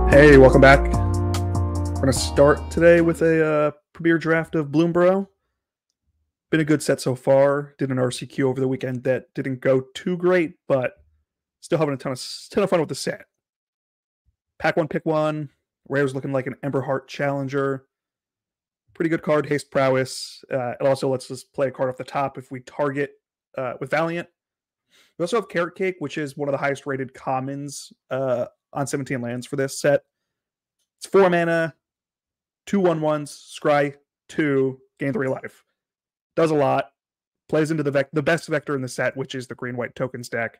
Hey, welcome back. We're going to start today with a Premier Draft of Bloomburrow. Been a good set so far. Did an RCQ over the weekend that didn't go too great, but still having a ton of fun with the set. Pack one, pick one. Rare's looking like an Ember Heart Challenger. Pretty good card, Haste Prowess. It also lets us play a card off the top if we target with Valiant. We also have Carrot Cake, which is one of the highest rated commons on 17 lands for this set. It's 4 mana, 2/1/1s, scry 2, gain 3 life. Does a lot. Plays into the best vector in the set, which is the green-white tokens deck.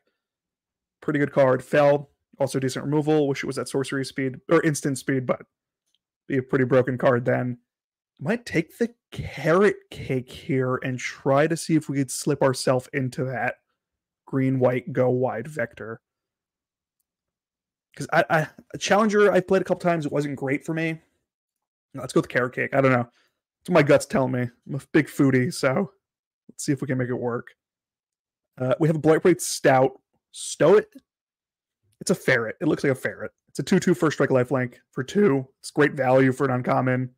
Pretty good card. Fell, also decent removal. Wish it was at sorcery speed, or instant speed, but be a pretty broken card then. Might take the Carrot Cake here and try to see if we could slip ourselves into that green-white go wide vector. Because a Challenger I played a couple times, it wasn't great for me. Let's go with Carrot Cake. I don't know. That's what my gut's telling me. I'm a big foodie, so let's see if we can make it work. We have a Blight Stout. Stow it. It's a ferret. It looks like a ferret. It's a 2/2 first strike lifelink for 2. It's great value for an uncommon.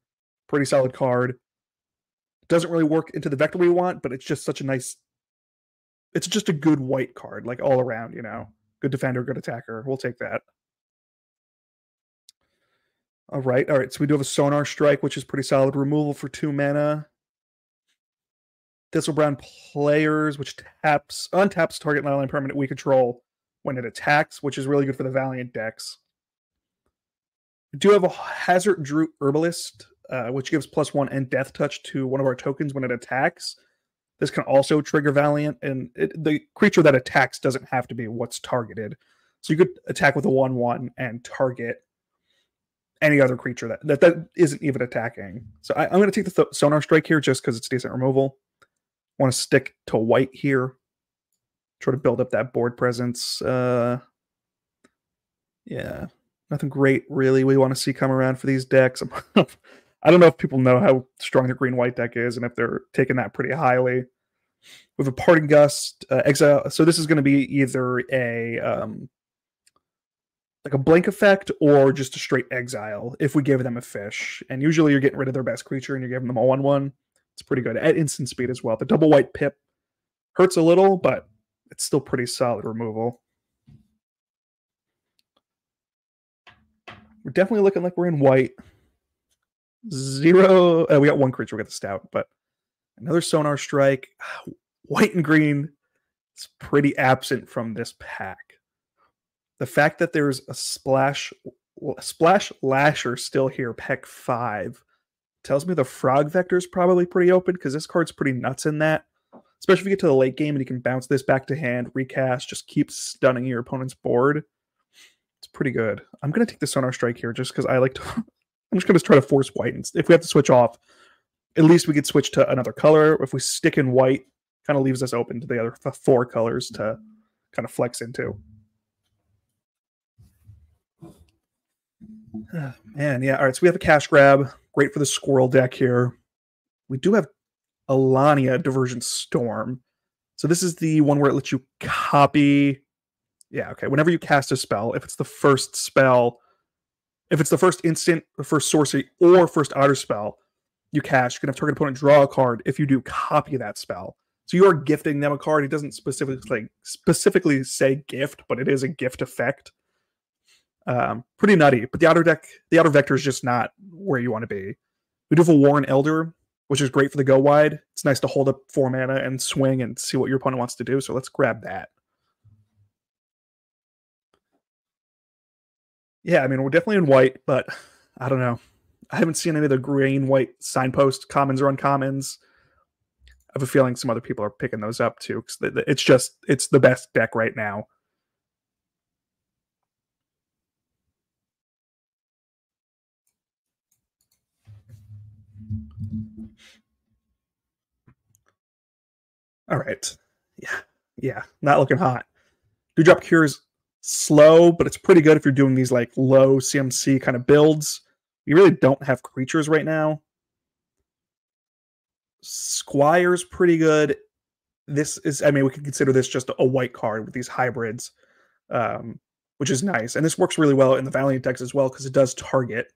Pretty solid card. It doesn't really work into the vector we want, but it's just such a nice... It's just a good white card, like all around, you know. Good defender, good attacker. We'll take that. All right. So we do have a Sonar Strike, which is pretty solid removal for 2 mana. Thistlebrown Players, which untaps target non-land permanent we control when it attacks, which is really good for the Valiant decks. We do have a Hazard Drew Herbalist, which gives +1 and Death Touch to one of our tokens when it attacks. This can also trigger Valiant, and the creature that attacks doesn't have to be what's targeted. So you could attack with a 1/1 and target any other creature that isn't even attacking. So I'm going to take the Sonar Strike here just because it's decent removal. Want to stick to white here. Try to build up that board presence. Yeah, nothing great really we want to see come around for these decks. I don't know if people know how strong the green-white deck is and if they're taking that pretty highly. With a Parting Gust, Exile. So this is going to be either like a blink effect or just a straight exile if we give them a fish. And usually you're getting rid of their best creature and you're giving them a 1/1. It's pretty good at instant speed as well. The double white pip hurts a little, but it's still pretty solid removal. We're definitely looking like we're in white. 0. We got 1 creature, we got the Stout, but another Sonar Strike. White and green is pretty absent from this pack. The fact that there's a Splash Lasher still here, pack 5, tells me the Frog Vector is probably pretty open because this card's pretty nuts in that. Especially if you get to the late game and you can bounce this back to hand, recast, just keep stunning your opponent's board. It's pretty good. I'm going to take the Sonar Strike here just because I like to... I'm just going to try to force white. And if we have to switch off, at least we could switch to another color. If we stick in white, kind of leaves us open to the other 4 colors to kind of flex into. Man, yeah. All right, so we have a Cash Grab. Great for the Squirrel deck here. We do have Alania Diversion Storm. So this is the one where it lets you copy... Yeah, okay. Whenever you cast a spell, if it's the first spell... If it's the first instant, the first sorcery, or first outer spell you cast, you can have target opponent draw a card if you do copy that spell. So you are gifting them a card. It doesn't specifically say gift, but it is a gift effect. Pretty nutty, but the outer vector is just not where you want to be. We do have a Warren Elder, which is great for the go wide. It's nice to hold up 4 mana and swing and see what your opponent wants to do. So let's grab that. Yeah, I mean, we're definitely in white, but I don't know. I haven't seen any of the green-white signpost commons or uncommons. I have a feeling some other people are picking those up too, because it's the best deck right now. All right. Yeah, not looking hot. Dewdrop Cure's slow, but it's pretty good if you're doing these like low CMC kind of builds. You really don't have creatures right now. Squire's pretty good. This is, I mean, we could consider this just a white card with these hybrids. which is nice. And this works really well in the Valiant decks as well because it does target.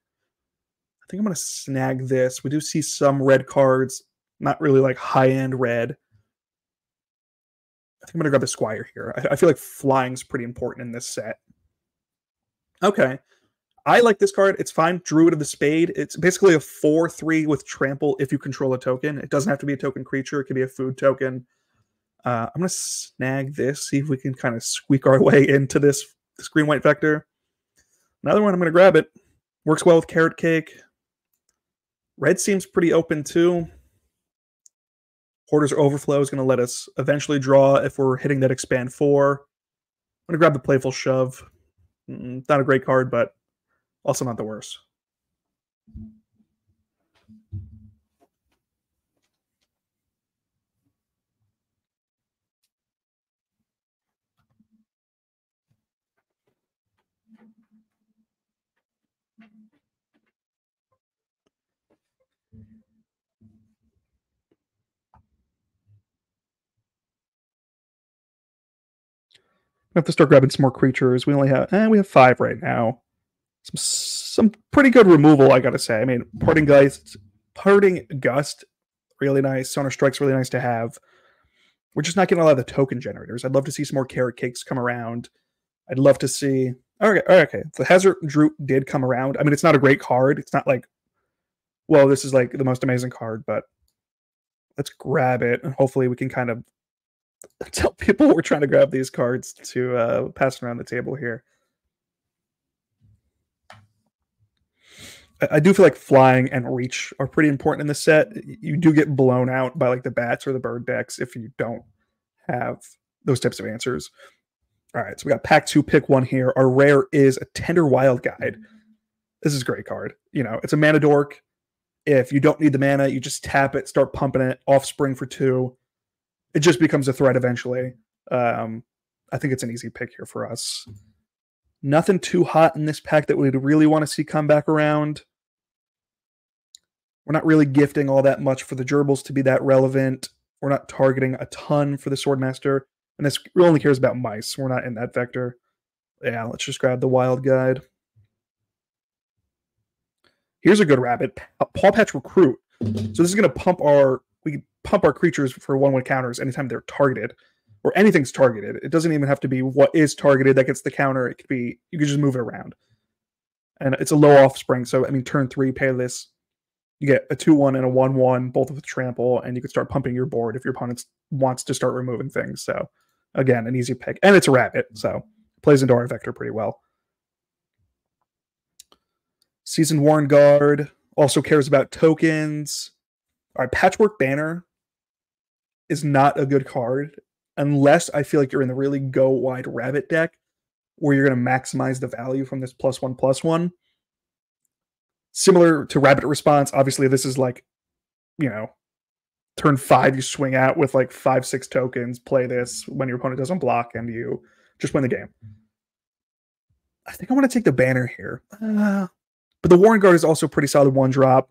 I think I'm going to snag this. We do see some red cards, not really like high-end red. I think I'm going to grab the Squire here. I feel like flying's pretty important in this set. Okay. I like this card. It's fine. Druid of the Spade. It's basically a 4/3 with trample if you control a token. It doesn't have to be a token creature. It could be a food token. I'm going to snag this, see if we can kind of squeak our way into this green-white vector. Another one, I'm going to grab it. Works well with Carrot Cake. Red seems pretty open too. Hoarder's Overflow is going to let us eventually draw if we're hitting that expand 4. I'm going to grab the Playful Shove. Not a great card, but also not the worst. We have to start grabbing some more creatures. We only have we have 5 right now. Some pretty good removal, I gotta say. I mean, Parting Gust, really nice. Sonar Strike's really nice to have. We're just not getting a lot of the token generators. I'd love to see some more Carrot Cakes come around. I'd love to see. Okay. The Hazard Droop did come around. I mean, it's not a great card. It's not like, well, this is like the most amazing card, but let's grab it and hopefully we can kind of tell people we're trying to grab these cards to pass around the table here. I do feel like flying and reach are pretty important in this set. You do get blown out by like the bats or the bird decks if you don't have those types of answers. All right, so we got pack 2, pick 1 here. Our rare is a Tender Wild Guide. This is a great card. You know, it's a mana dork. If you don't need the mana, you just tap it, start pumping it, Offspring for 2. It just becomes a threat eventually. I think it's an easy pick here for us. Nothing too hot in this pack that we'd really want to see come back around. We're not really gifting all that much for the gerbils to be that relevant. We're not targeting a ton for the Swordmaster. And this only cares about mice. We're not in that vector. Yeah, let's just grab the Wild Guide. Here's a good rabbit. Paw Patch Recruit. So this is going to we pump our creatures for 1/1 counters anytime they're targeted. Or anything's targeted. It doesn't even have to be what is targeted that gets the counter. It could be, you could just move it around. And it's a low Offspring. So, I mean, turn 3, pay this. You get a 2/1 and a 1/1, both with trample, and you can start pumping your board if your opponent wants to start removing things. So, again, an easy pick. And it's a rabbit, so plays into our vector pretty well. Seasoned Worn Guard also cares about tokens. All right, Patchwork Banner is not a good card unless I feel like you're in the really go wide rabbit deck where you're going to maximize the value from this +1/+1. Similar to Rabbit Response, obviously this is like, you know, turn 5 you swing out with like 5-6 tokens, play this when your opponent doesn't block, and you just win the game. I think I want to take the banner here. But the Worn Guard is also pretty solid 1-drop.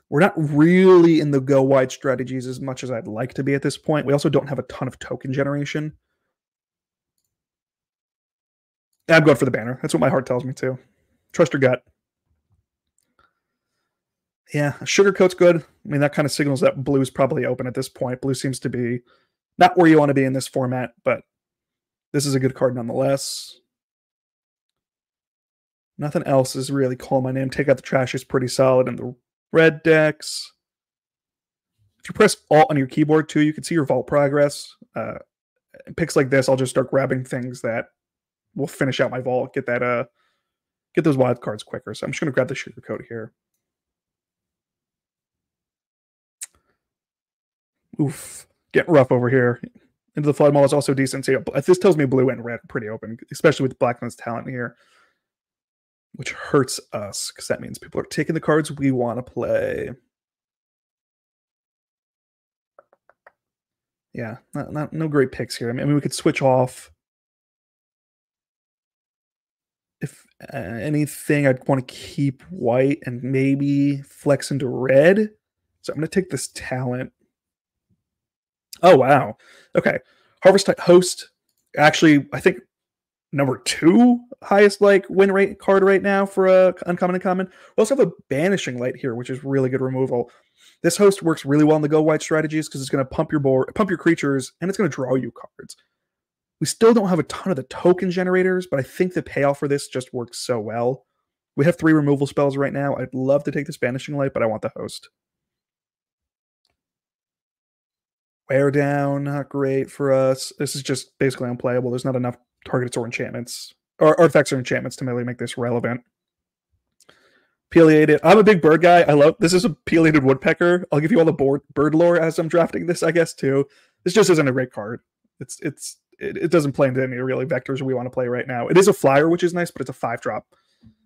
We're not really in the go wide strategies as much as I'd like to be at this point. We also don't have a ton of token generation. I'm going for the banner. That's what my heart tells me to. Trust your gut. Yeah, Sugarcoat's good. I mean, that kind of signals that blue is probably open at this point. Blue seems to be not where you want to be in this format, but this is a good card nonetheless. Nothing else is really calling my name. Take Out the Trash is pretty solid in the red decks. If you press Alt on your keyboard too, you can see your vault progress. Picks like this, I'll just start grabbing things that will finish out my vault, get those wild cards quicker. So I'm just going to grab the Sugarcoat here. Oof, getting rough over here. Into the Flood Mall is also decent. So this tells me blue and red are pretty open, especially with Blackman's talent here, which hurts us because that means people are taking the cards we want to play. Yeah, no great picks here. I mean, we could switch off. If anything, I'd want to keep white and maybe flex into red. So I'm going to take this talent. Oh, wow. Okay. Harvest Host. Actually, I think number 2 highest like win rate card right now for a uncommon and common. We also have a Banishing Light here, which is really good removal. This host works really well in the go wide strategies because it's going to pump your board, pump your creatures, and it's going to draw you cards. We still don't have a ton of the token generators, but I think the payoff for this just works so well. We have 3 removal spells right now. I'd love to take this Banishing Light, but I want the host. Wear Down, not great for us. This is just basically unplayable. There's not enough targets or enchantments, or artifacts or enchantments to really make this relevant. Pileated. I'm a big bird guy. I love this. Is a Pileated Woodpecker. I'll give you all the bird lore as I'm drafting this, I guess, too. This just isn't a great card. It doesn't play into any really vectors we want to play right now. It is a flyer, which is nice, but it's a 5-drop.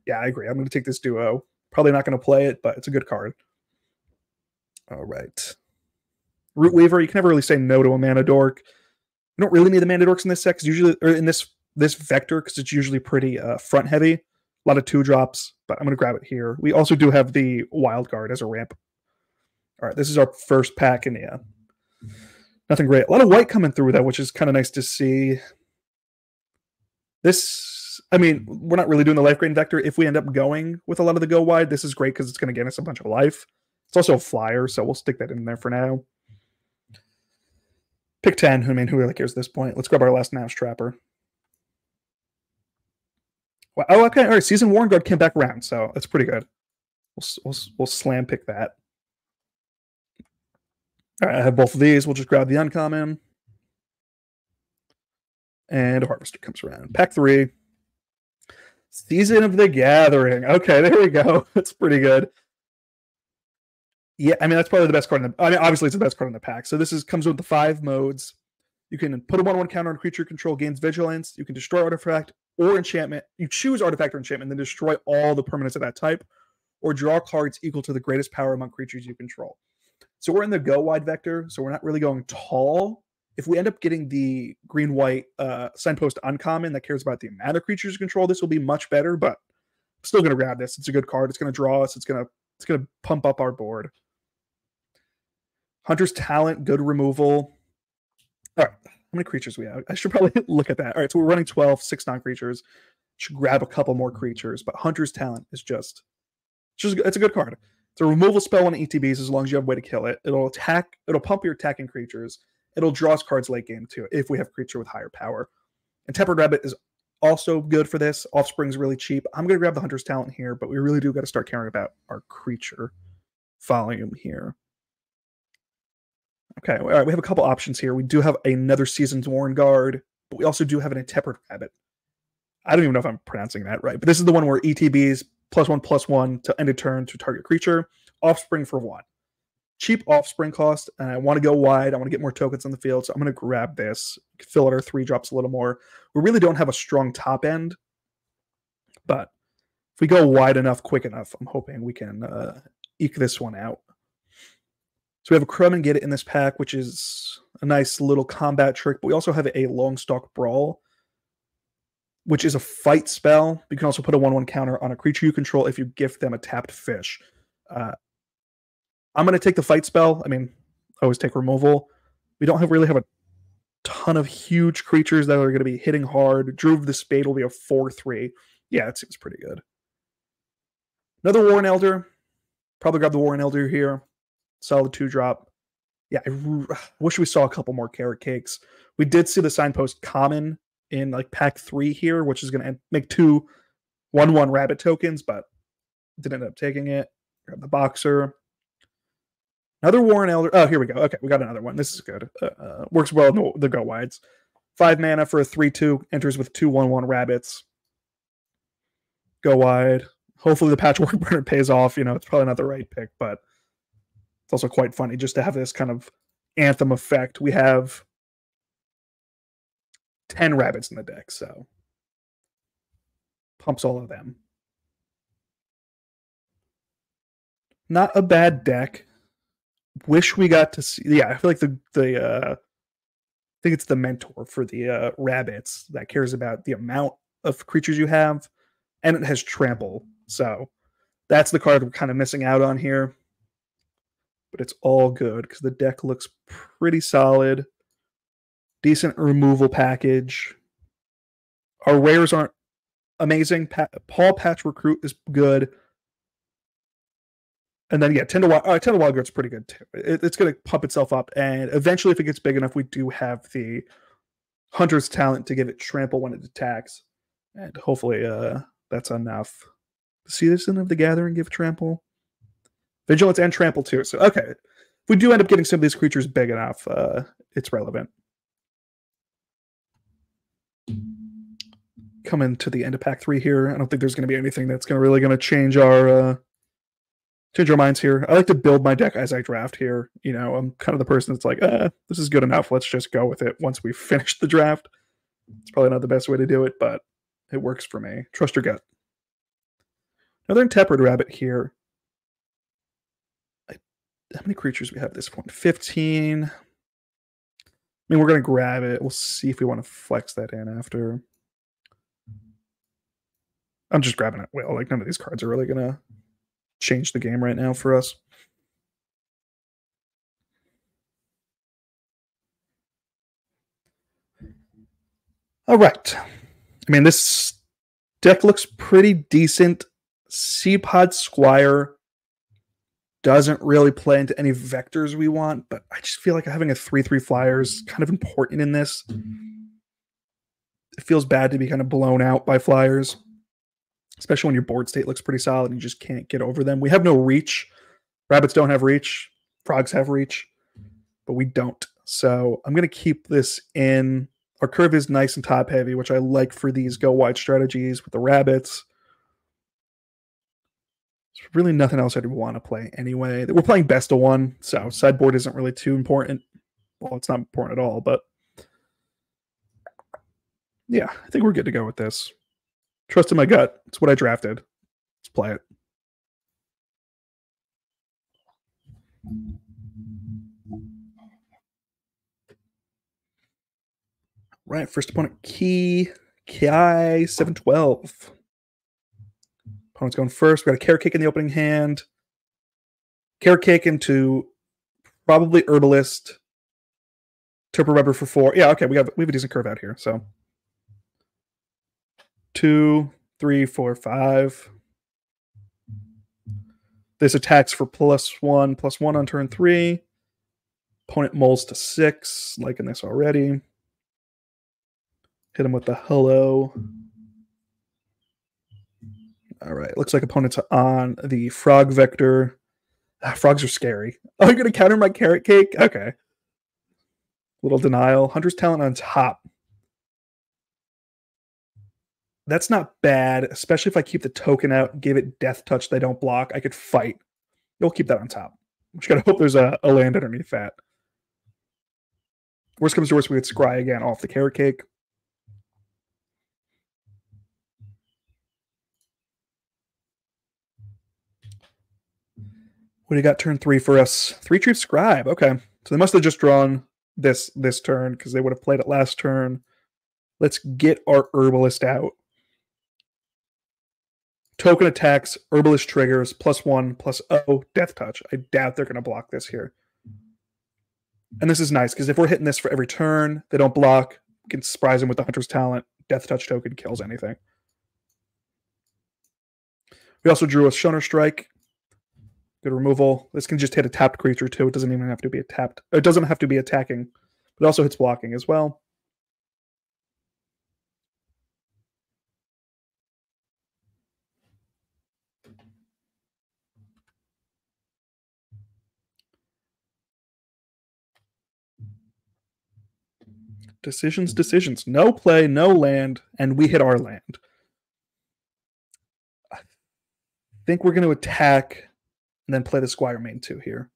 Yeah, I agree. I'm going to take this duo. Probably not going to play it, but it's a good card. All right. Root Weaver. You can never really say no to a Mana Dork. You don't really need the Mana Dorks in this set, usually, or in this vector, because it's usually pretty front heavy. A lot of 2-drops, but I'm going to grab it here. We also do have the Wild Guard as a ramp. All right, this is our first pack, and yeah, nothing great. A lot of white coming through, though, which is kind of nice to see. This, I mean, we're not really doing the life gain vector. If we end up going with a lot of the go wide, this is great because it's going to get us a bunch of life. It's also a flyer, so we'll stick that in there for now. Pick 10. I mean, who really cares at this point? Let's grab our last Mouse Trapper. Well, oh, okay. All right. Season Warren Guard came back around, so that's pretty good. We'll slam pick that. All right. I have both of these. We'll just grab the uncommon. And a Harvester comes around. Pack 3. Season of the Gathering. Okay, there we go. That's pretty good. Yeah, I mean, that's probably the best card in the... I mean, obviously, it's the best card in the pack. So this comes with the 5 modes. You can put a 1/1 counter on creature control, gains vigilance. You can destroy artifact or enchantment. You choose artifact or enchantment, then destroy all the permanents of that type, or draw cards equal to the greatest power among creatures you control. So we're in the go-wide vector, so we're not really going tall. If we end up getting the green-white Signpost uncommon that cares about the amount of creatures you control, this will be much better, but I'm still going to grab this. It's a good card. It's going to draw us. It's going to pump up our board. Hunter's Talent, good removal. All right, how many creatures we have? I should probably look at that. All right, so we're running 12, 6 non-creatures. Should grab a couple more creatures, but Hunter's Talent is just it's a good card. It's a removal spell on ETBs as long as you have a way to kill it. It'll pump your attacking creatures. It'll draw us cards late game too, if we have a creature with higher power. And Tempered Rabbit is also good for this. Offspring's really cheap. I'm going to grab the Hunter's Talent here, but we really do got to start caring about our creature volume here. Okay, all right, we have a couple options here. We do have another Season's Worn Guard, but we also do have an Intemperate Rabbit. I don't even know if I'm pronouncing that right, but this is the one where ETBs +1/+1 to end a turn to target creature. Offspring for 1. Cheap Offspring cost, and I want to go wide. I want to get more tokens on the field, so I'm going to grab this. Fill out our 3-drops a little more. We really don't have a strong top end, but if we go wide enough, quick enough, I'm hoping we can eke this one out. So we have a Crumb and Get It in this pack, which is a nice little combat trick, but we also have a Longstalk Brawl, which is a fight spell. You can also put a 1/1 counter on a creature you control if you gift them a tapped fish. I'm going to take the fight spell. I mean, I always take removal. We don't really have a ton of huge creatures that are going to be hitting hard. Druve the Spade will be a 4/3. Yeah, it seems pretty good. Another Warren Elder. Probably grab the Warren Elder here. Solid 2-drop. Yeah, I wish we saw a couple more Carrot Cakes. We did see the Signpost common in like pack 3 here, which is going to make 2 1/1 rabbit tokens, but didn't end up taking it. Grab the Boxer. Another Warren Elder. Oh, here we go. Okay, we got another one. This is good. Works well in the go wides. 5 mana for a 3/2. Enters with 2 1/1 rabbits. Go wide. Hopefully the Patchwork Burner pays off. You know, it's probably not the right pick, but it's also quite funny just to have this kind of anthem effect. We have 10 rabbits in the deck, so pumps all of them. Not a bad deck. Wish we got to see. Yeah, I feel like I think it's the mentor for the rabbits that cares about the amount of creatures you have, and it has trample. So that's the card we're kind of missing out on here. But it's all good because the deck looks pretty solid. Decent removal package. Our rares aren't amazing. Paul Patch Recruit is good. And then, yeah, Tender Wild Guard's pretty good, too. It's going to pump itself up. And eventually, if it gets big enough, we do have the Hunter's talent to give it trample when it attacks. And hopefully that's enough. Citizen of the Gathering give trample. Vigilance and trample, too. So, okay. If we do end up getting some of these creatures big enough, it's relevant. Coming to the end of pack 3 here. I don't think there's going to be anything that's really going to change our minds here. I like to build my deck as I draft here. You know, I'm kind of the person that's like, this is good enough. Let's just go with it once we finish the draft. It's probably not the best way to do it, but it works for me. Trust your gut. Another Intemperate Rabbit here. How many creatures do we have at this point? 15. I mean, we're going to grab it. We'll see if we want to flex that in after. I'm just grabbing it. Well, like, none of these cards are really going to change the game right now for us. All right. I mean, this deck looks pretty decent. Seedpod Squire doesn't really play into any vectors we want, but I just feel like having a 3/3 flyer is kind of important in this. It feels bad to be kind of blown out by flyers, especially when your board state looks pretty solid and you just can't get over them. We have no reach. Rabbits don't have reach. Frogs have reach, but we don't. So I'm going to keep this in. Our curve is nice and top heavy, which I like for these go wide strategies with the rabbits. There's really nothing else I'd want to play anyway. We're playing best of one, so sideboard isn't really too important. Well, it's not important at all, but yeah, I think we're good to go with this. Trust in my gut. It's what I drafted. Let's play it. Right, first opponent, Ki 712. Opponent's going first. We got a Carrot Cake in the opening hand. Carrot Cake into probably Herbalist. Turbo Rubber for 4. Yeah, okay, we have a decent curve out here. So 2, 3, 4, 5. This attacks for +1/+1 on turn 3. Opponent mulls to 6, liking this already. Hit him with the hello. All right, looks like opponent's on the Frog Vector. Frogs are scary. Oh, you're going to counter my Carrot Cake? Okay. Little denial. Hunter's Talent on top. That's not bad, especially if I keep the token out, give it Death Touch, they don't block. I could fight. You'll keep that on top. Just got to hope there's a land underneath that. Worst comes to worst, we could scry again off the Carrot Cake. What do you got turn 3 for us? 3-Chief Scribe. Okay. So they must have just drawn this turn because they would have played it last turn. Let's get our Herbalist out. Token attacks, Herbalist triggers, +1/+0, Death Touch. I doubt they're going to block this here. And this is nice because if we're hitting this for every turn, they don't block. We can surprise them with the Hunter's Talent. Death Touch token kills anything. We also drew a Shunner Strike. Good removal. This can just hit a tapped creature too. It doesn't even have to be a tapped. It doesn't have to be attacking. But it also hits blocking as well. Decisions. No play, no land, and we hit our land. I think we're going to attack and then play the Squire main 2 here.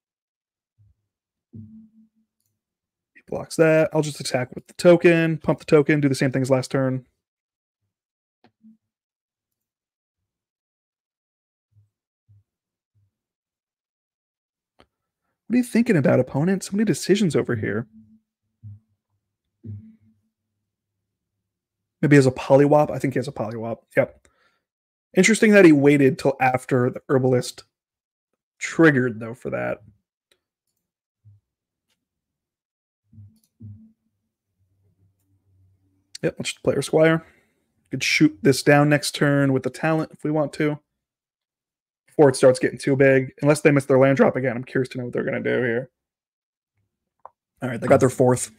He blocks that. I'll just attack with the token, pump the token, do the same thing as last turn. What are you thinking about, opponent? So many decisions over here. Maybe he has a Polywop. I think he has a Polywop. Yep. Interesting that he waited till after the Herbalist triggered, though, for that. Yep, let's just play our Squire. could shoot this down next turn with the talent if we want to. Before it starts getting too big. Unless they miss their land drop again. I'm curious to know what they're going to do here. All right, they got their 4th.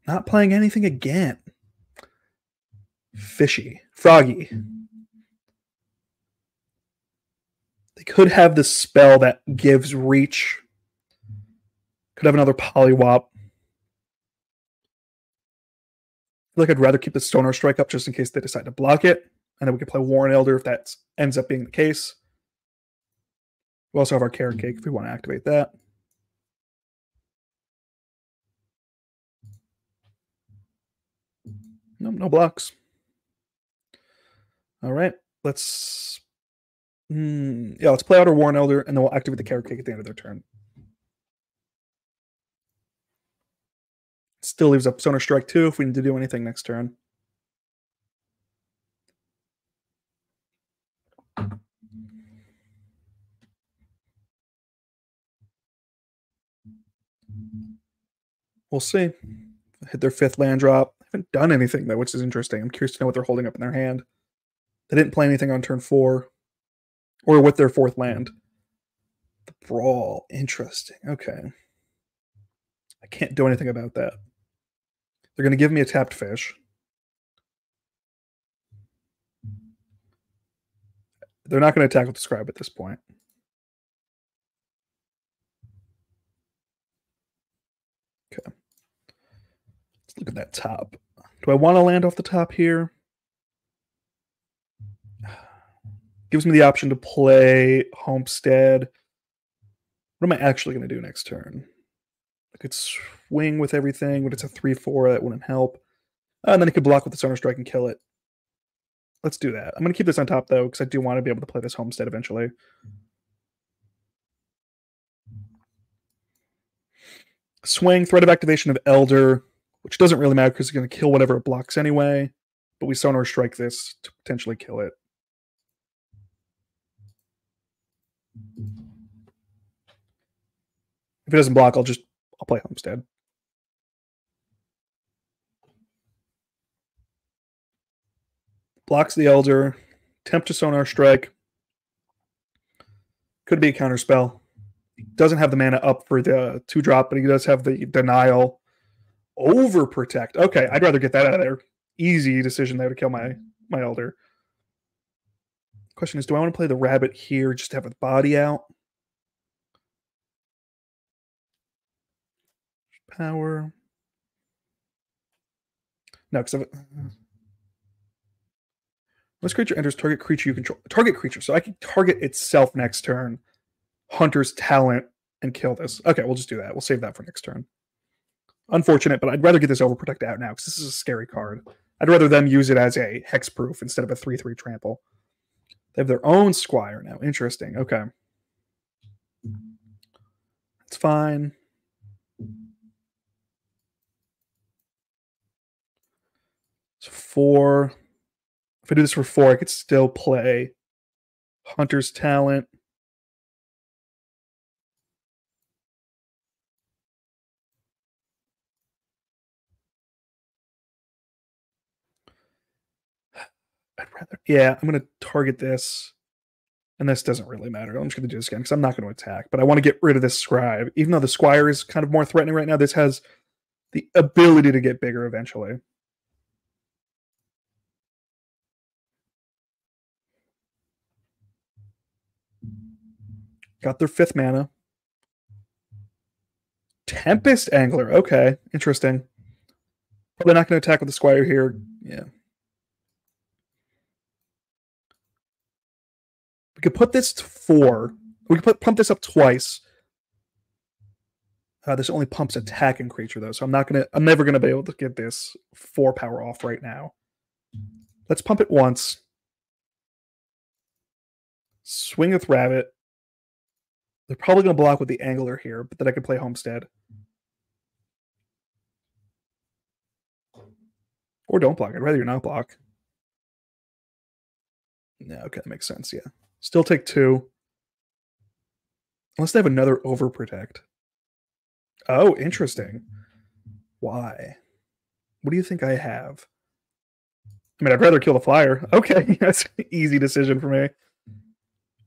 Not playing anything again. Fishy. Froggy. They could have this spell that gives reach. Could have another Polywop. I feel like I'd rather keep the Stoner Strike up just in case they decide to block it. And then we could play Warren Elder if that ends up being the case. We also have our Carrot Cake if we want to activate that. No blocks. All right, let's play out our Warren Elder, and then we'll activate the Carrot Cake at the end of their turn. Still leaves up Stoner Strike 2 if we need to do anything next turn. We'll see. Hit their 5th land drop. They haven't done anything, though, which is interesting. I'm curious to know what they're holding up in their hand. They didn't play anything on turn 4 or with their 4th land. The Brawl. Interesting. Okay. I can't do anything about that. They're going to give me a tapped fish. They're not going to attack with the Scribe at this point. Okay. Let's look at that top. Do I want to land off the top here? Gives me the option to play Homestead. What am I actually going to do next turn? I could swing with everything, but it's a 3/4. That wouldn't help. And then I could block with the Stoner Strike and kill it. Let's do that. I'm going to keep this on top, though, because I do want to be able to play this Homestead eventually. Swing, threat of activation of Elder, which doesn't really matter because it's going to kill whatever it blocks anyway. But we Sonar Strike this to potentially kill it. If it doesn't block, I'll play Homestead. Blocks the Elder. Tempt to Sonar Strike. Could be a counterspell. He doesn't have the mana up for the 2-drop, but he does have the Denial. Overprotect. Okay, I'd rather get that out of there. Easy decision there to kill my Elder. Question is, do I want to play the Rabbit here just to have a body out? Power. No, because this creature enters target creature you control. Target creature, so I can target itself next turn. Hunter's Talent and kill this. Okay, we'll just do that. We'll save that for next turn. Unfortunate, but I'd rather get this Overprotect out now because this is a scary card. I'd rather them use it as a hexproof instead of a 3/3 trample. They have their own Squire now. Interesting. Okay. It's fine. So 4. If I do this for 4, I could still play Hunter's Talent. I'm going to target this. And this doesn't really matter. I'm just going to do this again because I'm not going to attack. But I want to get rid of this Scribe. Even though the Squire is kind of more threatening right now, this has the ability to get bigger eventually. Got their 5th mana. Tempest Angler. Okay, interesting. Probably not going to attack with the Squire here. Yeah. We could put this to 4. We could pump this up twice. This only pumps attacking creature though, so I'm never gonna be able to get this 4 power off right now. Let's pump it once. Swing with Rabbit. They're probably gonna block with the Angler here, but then I could play Homestead. Or don't block. I'd rather you not block. No, okay, that makes sense, yeah. Still take 2. Unless they have another Overprotect. Oh, interesting. Why? What do you think I have? I mean, I'd rather kill the flyer. Okay, that's an easy decision for me.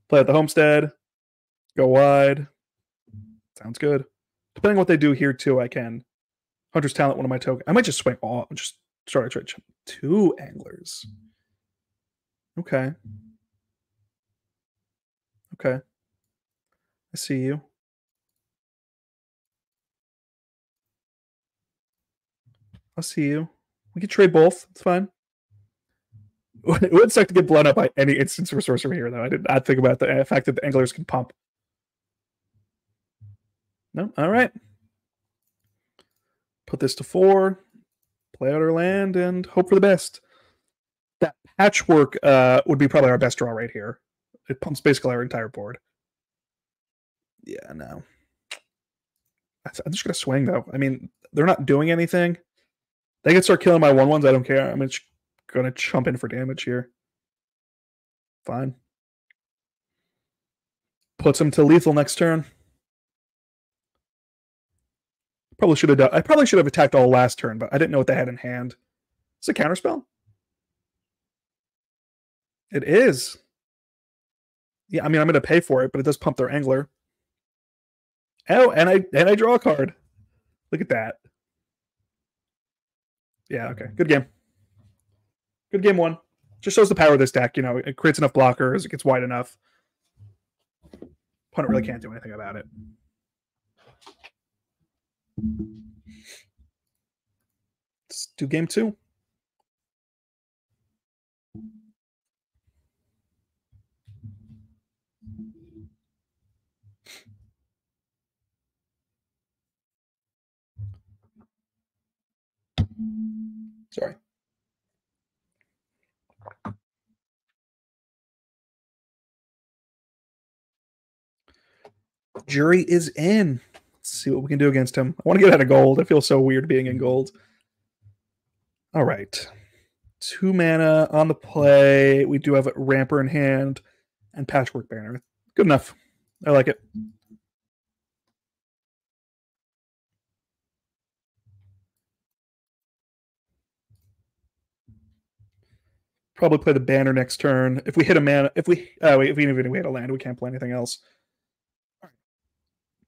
Play at the homestead. Go wide. Sounds good. Depending on what they do here, too, I can. Hunter's Talent, one of my tokens. I might just swing off and just start a trade. 2 anglers. Okay. Okay. I see you. I see you. We can trade both. It's fine. It would suck to get blown up by any instance of sorcerer here, though. I did not think about the fact that the anglers can pump. No? All right. Put this to 4. Play out our land and hope for the best. That patchwork would be probably our best draw right here. It pumps basically our entire board. Yeah, no. I'm just going to swing, though. I mean, they're not doing anything. They can start killing my 1/1s. I don't care. I'm just going to chump in for damage here. Fine. Puts him to lethal next turn. Probably should have done. I probably should have attacked all last turn, but I didn't know what they had in hand. It's a counterspell. It is. Yeah, I mean, I'm going to pay for it, but it does pump their angler. Oh, and I draw a card. Look at that. Yeah, okay. Good game. Good game 1. Just shows the power of this deck. You know, it creates enough blockers. It gets wide enough. Opponent really can't do anything about it. Let's do game 2. Sorry. Jury is in. Let's see what we can do against him. I want to get out of gold. It feels so weird being in gold. All right. 2 mana on the play. We do have a Ramper in hand and Patchwork Banner. Good enough. I like it. Probably play the Banner next turn. If we hit a mana, if we even hit a land, we can't play anything else.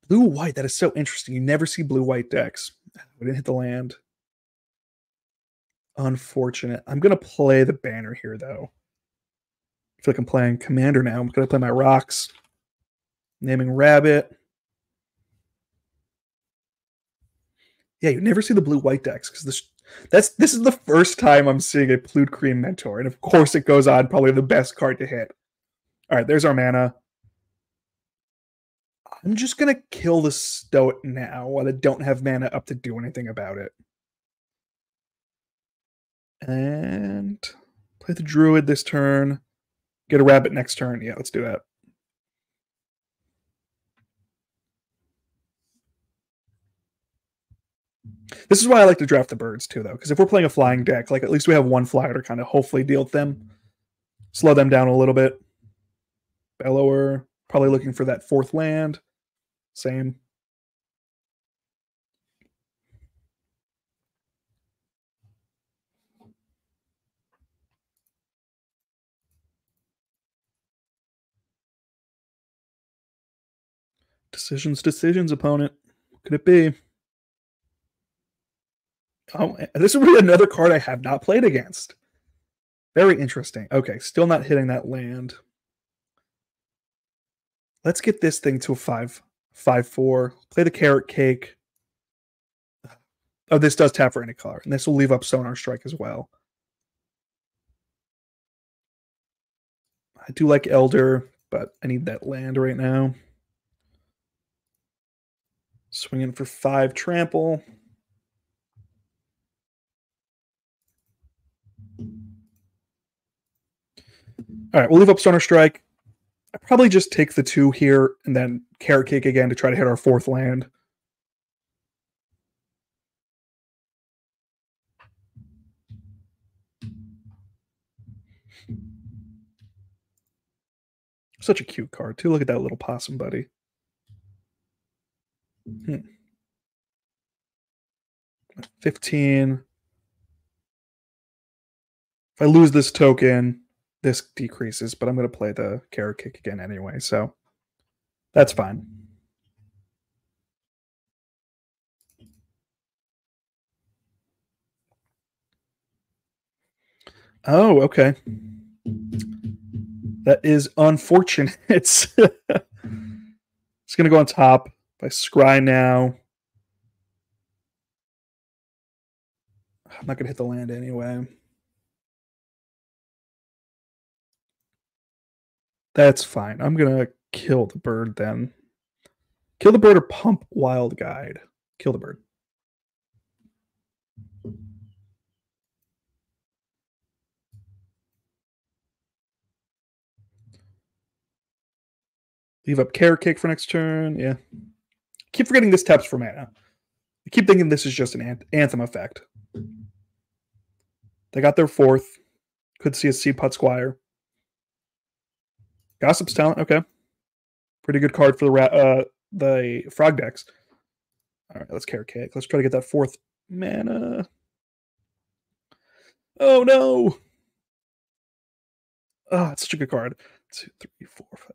Blue-white, that is so interesting. You never see blue-white decks. We didn't hit the land. Unfortunate. I'm going to play the Banner here, though. I feel like I'm playing Commander now. I'm going to play my rocks. Naming Rabbit. Yeah, you never see the blue-white decks because this is the first time I'm seeing a Plued Cream Mentor, and of course it goes on probably the best card to hit. All right, there's our mana. I'm just going to kill the Stoic now while I don't have mana up to do anything about it. And play the Druid this turn. Get a Rabbit next turn. Yeah, let's do that. This is why I like to draft the birds, too, though, because if we're playing a flying deck, like at least we have 1 flyer to kind of hopefully deal with them. Slow them down a little bit. Bellower, probably looking for that 4th land. Same. Decisions, opponent. What could it be? Oh, this would be another card I have not played against. Very interesting. Okay, still not hitting that land. Let's get this thing to a 5/4. Play the Carrot Cake. Oh, this does tap for any color, and this will leave up Sonar Strike as well. I do like Elder, but I need that land right now. Swinging for 5 trample. All right, we'll leave up Sonar Strike. I probably just take the 2 here and then Carrot Cake again to try to hit our 4th land. Such a cute card, too. Look at that little possum buddy. 15. If I lose this token, this decreases, but I'm going to play the carrot kick again anyway, so that's fine. Oh, okay. That is unfortunate. It's going to go on top. If I scry now, I'm not going to hit the land anyway. That's fine. I'm going to kill the bird then. Kill the bird or pump Wild Guide. Kill the bird. Leave up Carrot Cake for next turn. Yeah. Keep forgetting this taps for mana. I keep thinking this is just an Anthem effect. They got their 4th. Could see a Seed Pot Squire. Gossip's Talent. Okay. Pretty good card for the frog decks. All right, let's Carrot Cake. Let's try to get that 4th mana. Oh, no. Oh, it's such a good card. 2, 3, 4, 5.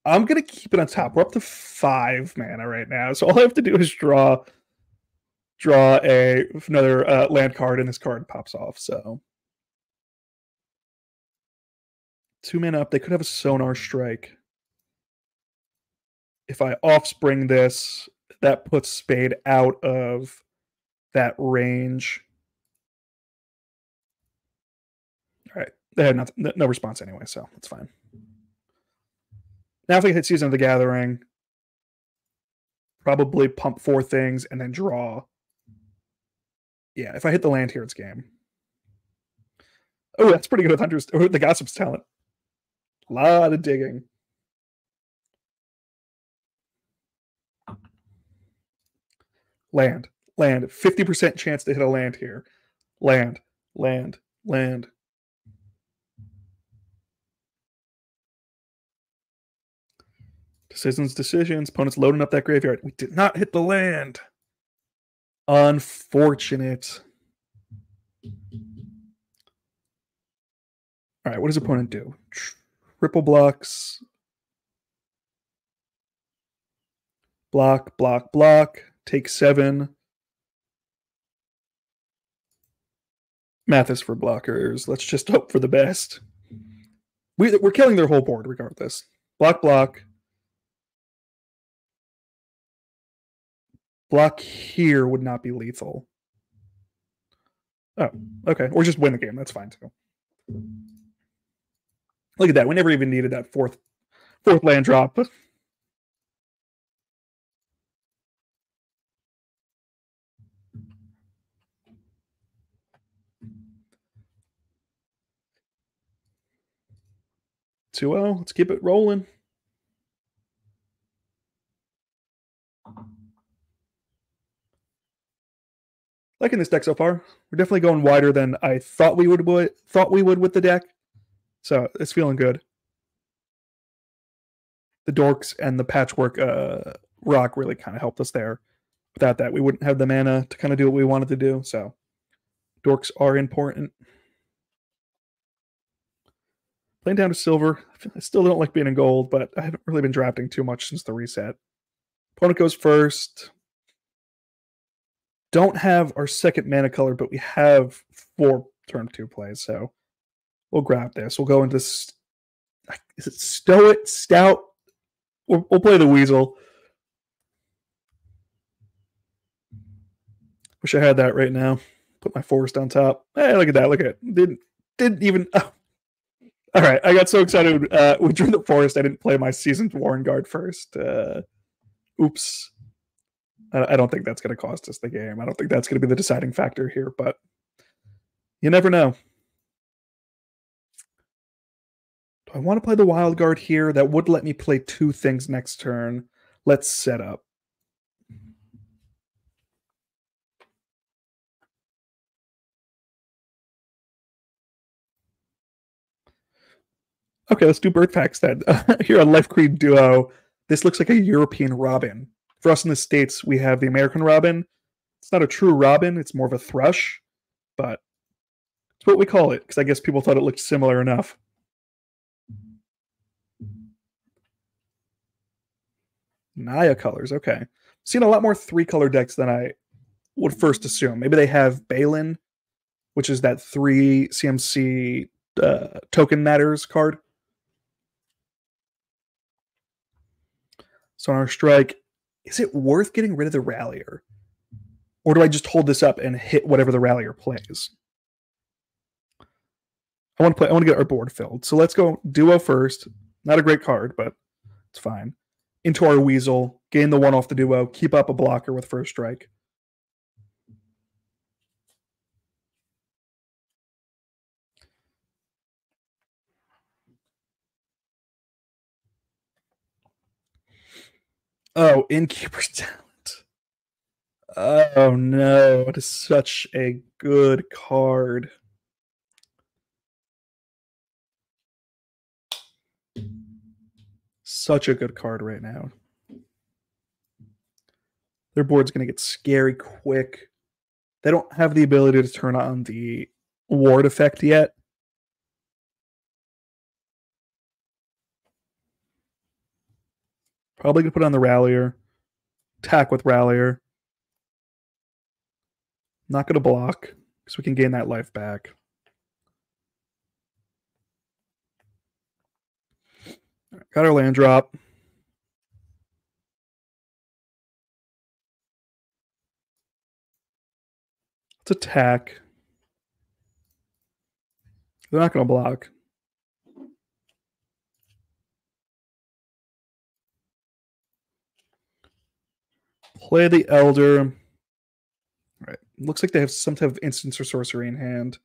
I'm going to keep it on top. We're up to 5 mana right now. So all I have to do is draw another land card, and this card pops off. So 2 mana up. They could have a Sonar Strike. If I Offspring this, that puts Spade out of that range. All right. They had no response anyway, so that's fine. Now if I hit Season of the Gathering, probably pump 4 things and then draw. Yeah, if I hit the land here, it's game. Oh, that's pretty good with the Gossip's Talent. A lot of digging. Land. 50% chance to hit a land here. Land. Decisions. Opponents loading up that graveyard. We did not hit the land. Unfortunate. All right, what does opponent do? Triple blocks. Block. Take 7. Math is for blockers. Let's just hope for the best. We're killing their whole board regardless. Block. Block here would not be lethal. Oh, okay. Or just win the game. That's fine too. Look at that. We never even needed that fourth land drop. Let's keep it rolling. Liking this deck so far. We're definitely going wider than I thought we would with the deck. So it's feeling good. The dorks and the patchwork rock really kind of helped us there. Without that, we wouldn't have the mana to kind of do what we wanted to do. So dorks are important. Playing down to silver. I still don't like being in gold, but I haven't really been drafting too much since the reset. Opponent goes first. Don't have our second mana color, but we have 4 turn 2 plays, so we'll grab this. We'll go into is it Stout? We'll play the Weasel. Wish I had that right now. Put my forest on top. Hey, look at that. Look at it. Didn't even. Oh. All right, I got so excited. We drew the forest. I didn't play my Seasoned Warren Guard first. Oops. I don't think that's going to cost us the game. I don't think that's going to be the deciding factor here, but you never know. Do I want to play the Wild Guard here? That would let me play 2 things next turn. Let's set up. Okay, let's do bird facts then. Here on Life Creed Duo, this looks like a European robin. For us in the States, we have the American robin. It's not a true robin. It's more of a thrush, but it's what we call it because I guess people thought it looked similar enough. Naya colors. Okay. Seen a lot more 3-color decks than I would first assume. Maybe they have Balin, which is that 3 CMC token matters card. So on our strike, is it worth getting rid of the Rallier? Or do I just hold this up and hit whatever the Rallier plays? I want to get our board filled. So let's go Duo first. Not a great card, but it's fine. Into our Weasel, gain the 1 off the Duo, keep up a blocker with first strike. Oh, Innkeeper's Talent. Oh no, it is such a good card. Such a good card right now. Their board's going to get scary quick. They don't have the ability to turn on the ward effect yet. Probably going to put on the Rallier. Attack with Rallier. Not going to block because we can gain that life back. Got our land drop. Let's attack. They're not going to block. Play the Elder. All right. Looks like they have some type of instance or sorcery in hand.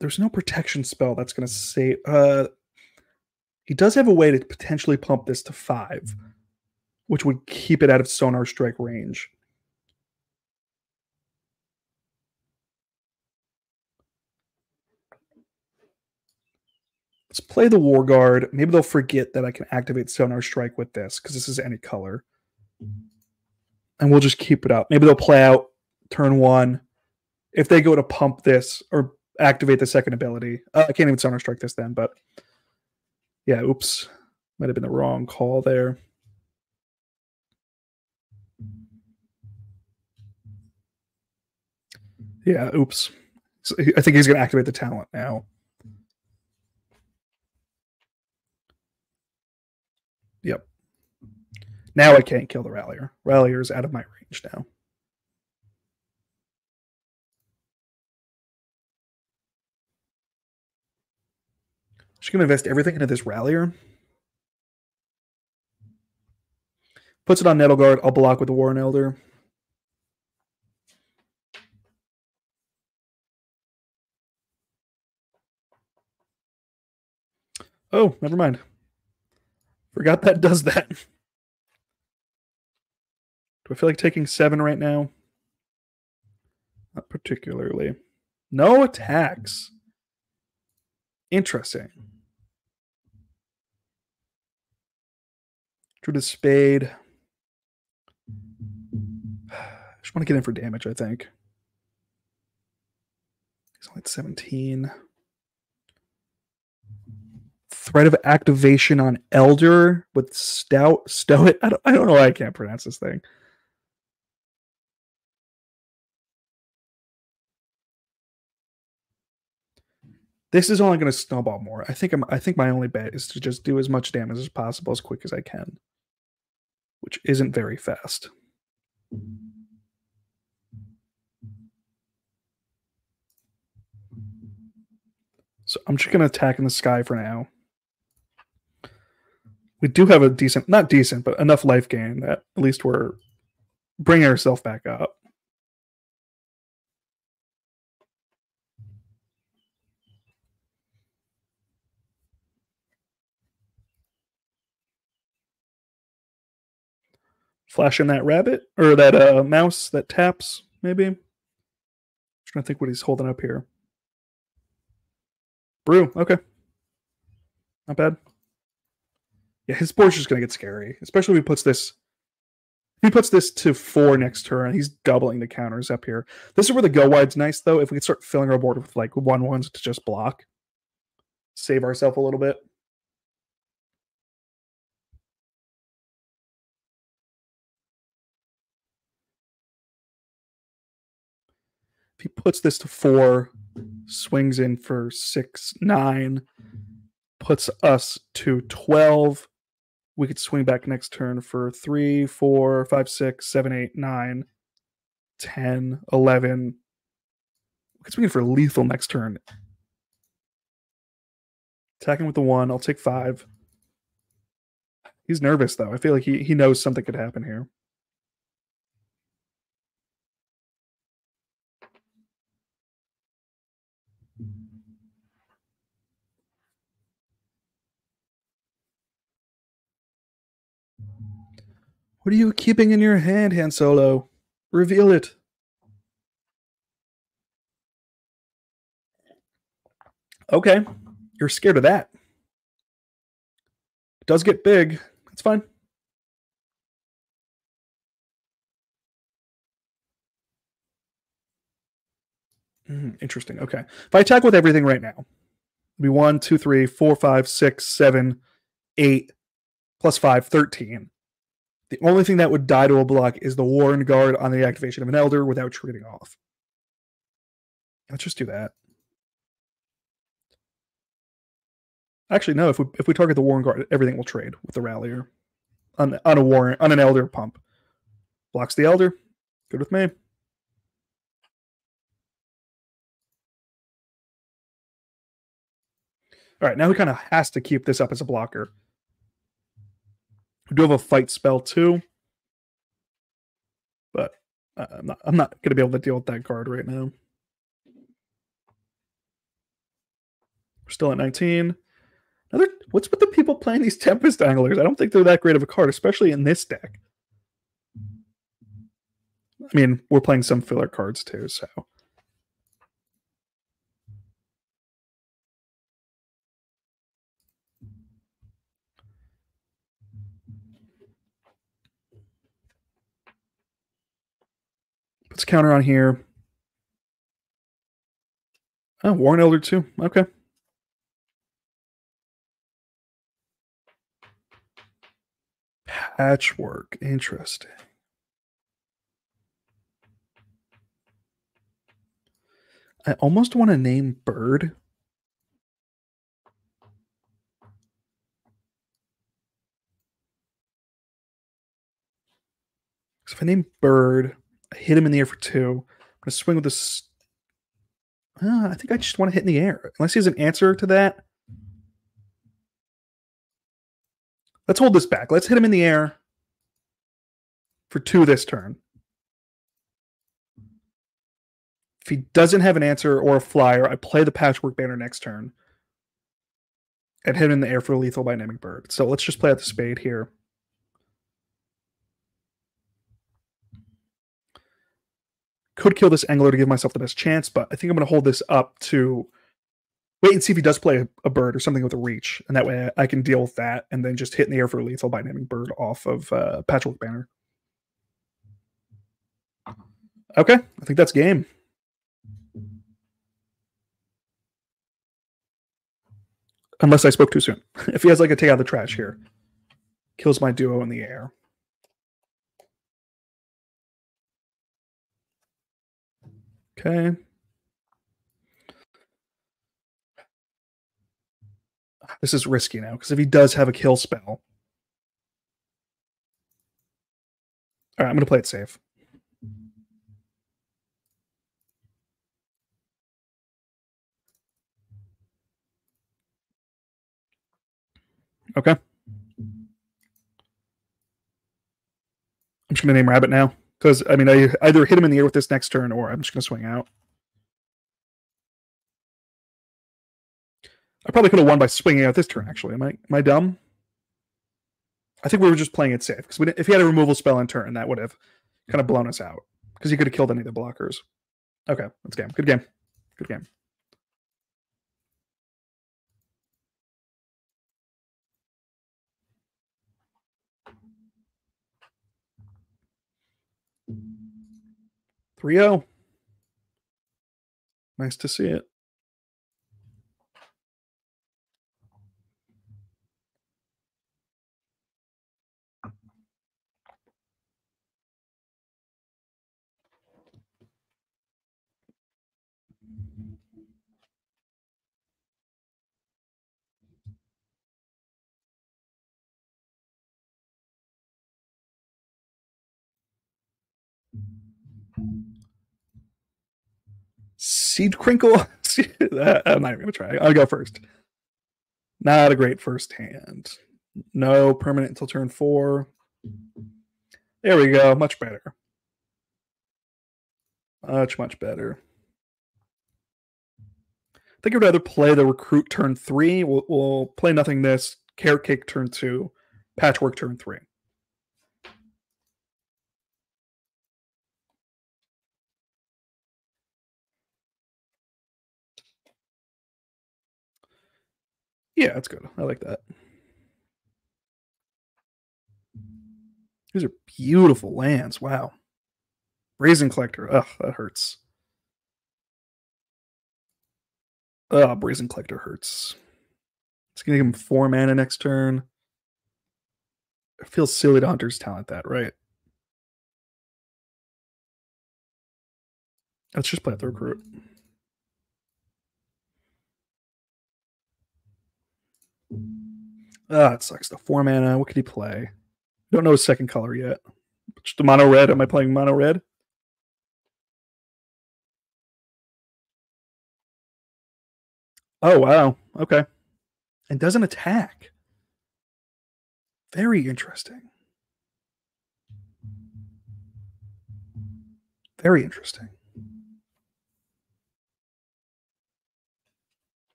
There's no protection spell that's going to save. He does have a way to potentially pump this to 5, which would keep it out of Sonar Strike range. Let's play the War Guard. Maybe they'll forget that I can activate Sonar Strike with this because this is any color. And we'll just keep it up. Maybe they'll play out turn 1. If they go to pump this or activate the second ability. I can't even Sonar Strike this then, but yeah, oops. Might have been the wrong call there. Yeah, oops. So I think he's going to activate the talent now. Yep. Now I can't kill the Rallier. Rallier is out of my range now. Just going to invest everything into this Rallier. Puts it on Nettle Guard. I'll block with the Warren Elder. Oh, never mind. Forgot that does that. Do I feel like taking 7 right now? Not particularly. No attacks. Interesting. Drew the Spade. I just want to get in for damage, I think. He's only at 17. Threat of activation on Elder with Stow it. I don't know why I can't pronounce this thing. This is only going to snowball more. I think my only bet is to just do as much damage as possible as quick as I can, which isn't very fast. So I'm just going to attack in the sky for now. We do have a decent, not decent, but enough life gain that at least we're bringing ourselves back up. Flash in that rabbit or that mouse that taps, maybe. I'm trying to think what he's holding up here. Brew, okay. Not bad. Yeah, his board's just going to get scary, especially if he puts this If he puts this to 4 next turn, he's doubling the counters up here. This is where the go wide's nice, though. If we could start filling our board with like 1/1s to just block, save ourselves a little bit. If he puts this to 4, swings in for 6, 9, puts us to 12. We could swing back next turn for 3, 4, 5, 6, 7, 8, 9, 10, 11. We could swing in for lethal next turn. Attacking with the 1. I'll take 5. He's nervous, though. I feel like he knows something could happen here. What are you keeping in your hand, Han Solo? Reveal it. Okay. You're scared of that. It does get big. It's fine. Interesting. Okay. If I attack with everything right now, it'll be 1, 2, 3, 4, 5, 6, 7, 8, plus 5, 13. The only thing that would die to a block is the Warren Guard on the activation of an Elder without trading off. Let's just do that. Actually, no. If we target the Warren Guard, everything will trade with the Rallier on an Elder pump. Blocks the Elder. Good with me. All right, now he kind of has to keep this up as a blocker. We do have a fight spell too, but I'm not going to be able to deal with that card right now. We're still at 19. What's with the people playing these Tempest Anglers? I don't think they're that great of a card, especially in this deck. I mean, we're playing some filler cards too, so. Puts a counter on here. Oh, Warren Elder too. Okay. Patchwork. Interesting. I almost want to name Bird. So if I name Bird, I hit him in the air for 2. I'm going to swing with this. I think I just want to hit in the air. Unless he has an answer to that. Let's hold this back. Let's hit him in the air for 2 this turn. If he doesn't have an answer or a flyer, I play the Patchwork Banner next turn and hit him in the air for lethal by naming Bird. So let's just play out the spade here. Could kill this Angler to give myself the best chance, but I think I'm going to hold this up to wait and see if he does play a Bird or something with a reach, and that way I can deal with that and then just hit in the air for lethal by naming Bird off of Patchwork Banner. Okay, I think that's game. Unless I spoke too soon. If he has like a take out of the trash here, kills my duo in the air. Okay. This is risky now, because if he does have a kill spell. All right, I'm going to play it safe. Okay. I'm just going to name Rabbit now. Because, I mean, I either hit him in the air with this next turn, or I'm just going to swing out. I probably could have won by swinging out this turn, actually. Am I dumb? I think we were just playing it safe. Because if he had a removal spell in turn, that would have kind of blown us out. Because he could have killed any of the blockers. Okay, that's game. Good game. Good game. 3-0. Nice to see it. Seed Crinkle. I'm not even going to try. I'll go first. Not a great first hand. No permanent until turn 4. There we go. Much better. Much better. I think I'd rather play the Recruit turn 3. We'll play Nothing This, Carrot Cake turn 2, Patchwork turn 3. Yeah, that's good. I like that. These are beautiful lands. Wow. Brazen Collector. Ugh, that hurts. Brazen Collector hurts. It's going to give him 4 mana next turn. It feels silly to Hunter's Talent that, right? Let's just play out the Recruit. It sucks. The 4 mana. What could he play? Don't know his second color yet. Just a mono red. Am I playing mono red? Oh, wow. Okay. And doesn't attack. Very interesting. Very interesting.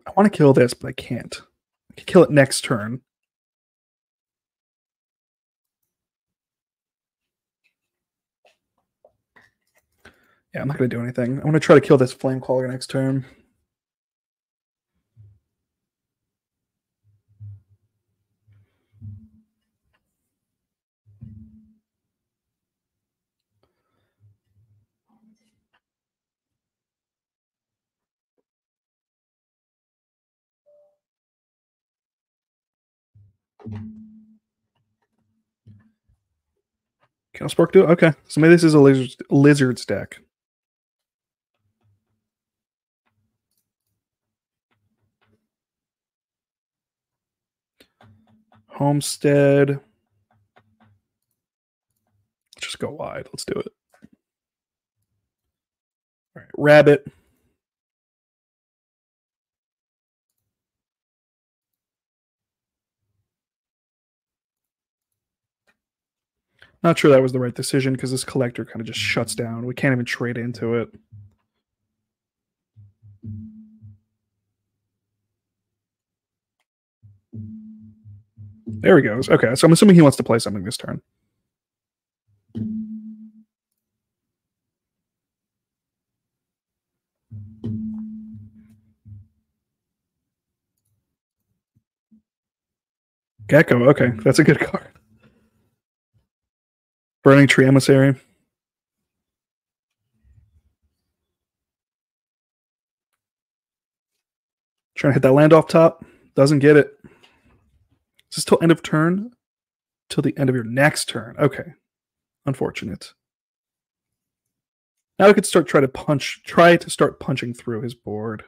I want to kill this, but I can't. I can kill it next turn. Yeah, I'm not going to do anything. I want to try to kill this Flamecaller next turn. Can Spark do it? Okay. So maybe this is a lizard's deck. Homestead. Let's just go wide. Let's do it. All right. Rabbit. Not sure that was the right decision because this collector kind of just shuts down. We can't even trade into it. There he goes. Okay, so I'm assuming he wants to play something this turn. Gecko. Okay, that's a good card. Burning Tree Emissary. Trying to hit that land off top. Doesn't get it. Is this till end of turn? Till the end of your next turn. Okay. Unfortunate. Now we could try to start punching through his board.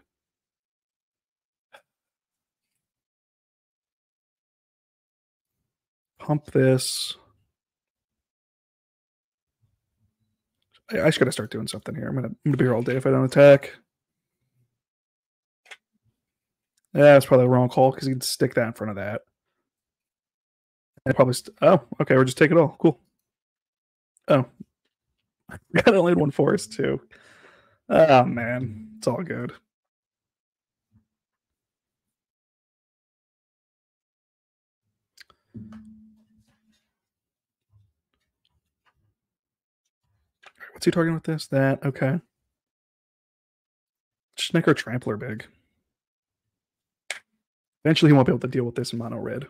Pump this. I just gotta start doing something here. I'm gonna be here all day if I don't attack. Yeah, that's probably the wrong call because he'd stick that in front of that. And probably. Oh, okay. We're just take it all. Cool. Oh, got only one forest too. Oh man, it's all good. What's he targeting with this? That okay. Just make our trampler big. Eventually, he won't be able to deal with this in mono red.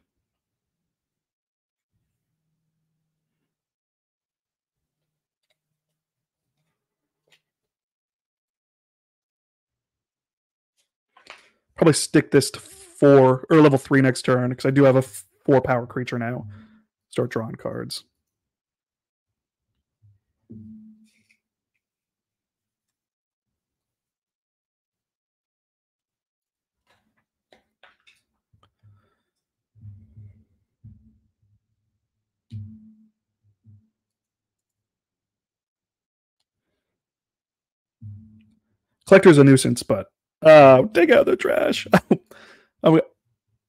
Probably stick this to 4 or level 3 next turn because I do have a 4 power creature now. Start drawing cards. Collector's a nuisance, but dig out the trash. Oh,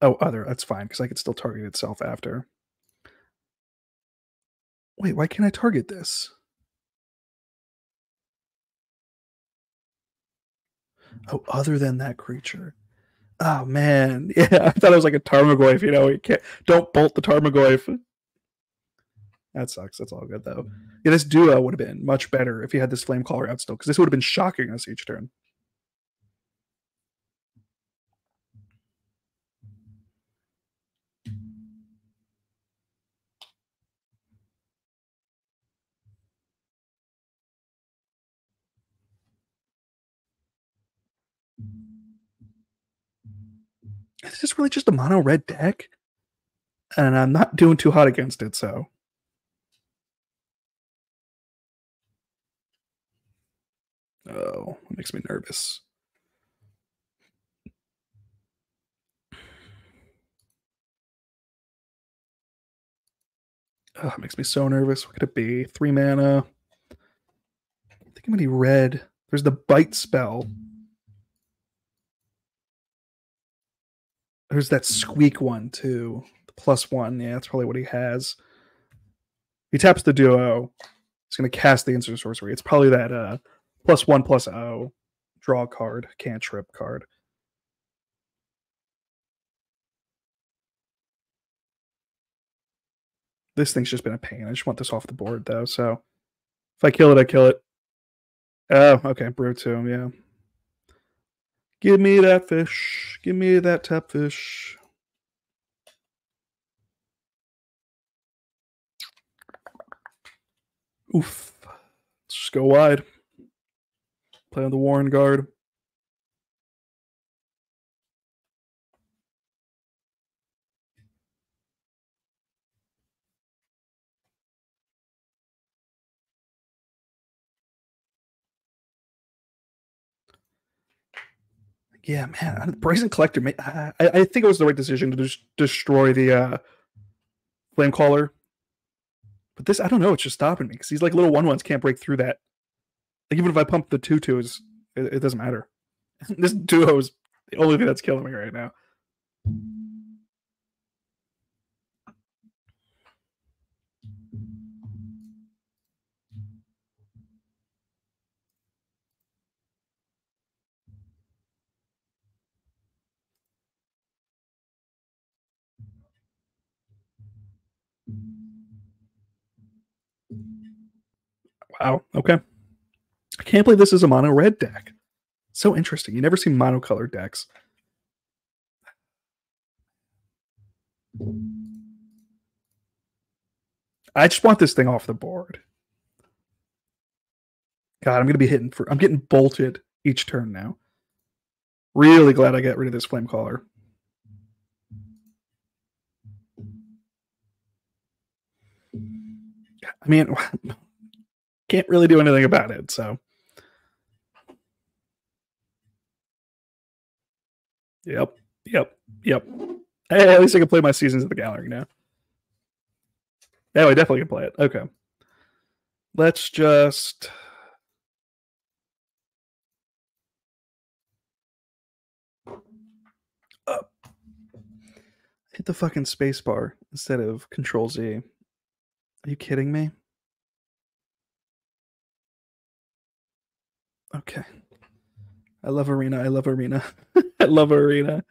other. That's fine because I could still target itself after. Wait, why can't I target this? Oh, other than that creature. Oh man, yeah, I thought it was like a Tarmogoyf. You can't. Don't bolt the Tarmogoyf. That sucks. That's all good though. Yeah, this duo would have been much better if you had this Flamecaller out still, because this would have been shocking us each turn. This is really just a mono red deck, and I'm not doing too hot against it. So, oh, it makes me nervous. Oh, it makes me so nervous. What could it be? 3 mana. I think I'm any red. There's the bite spell. There's that squeak one too. The +1. Yeah, that's probably what he has. He taps the duo. He's going to cast the instant sorcery. It's probably that +1/+0 draw card, cantrip card. This thing's just been a pain. I just want this off the board though. So if I kill it, I kill it. Oh, okay. Brew 2, yeah. Give me that fish. Give me that tap fish. Oof. Let's just go wide. Play on the Warren Guard. Yeah, man. Brazen Collector, I think it was the right decision to just destroy the Flamecaller. But this, I don't know, it's just stopping me because these like little 1/1s can't break through that. Like even if I pump the 2/2s, it doesn't matter. This duo is the only thing that's killing me right now. Wow. Okay. I can't believe this is a mono red deck. So interesting. You never see monocolored decks. I just want this thing off the board. God, I'm getting bolted each turn now. Really glad I got rid of this Flamecaller. I mean, can't really do anything about it, so. Yep. Hey, at least I can play my Seasons of the Gallery now. Yeah, I definitely can play it. Okay. Let's just... hit the fucking spacebar instead of Control-Z. Are you kidding me? Okay. I love Arena. I love Arena. I love Arena.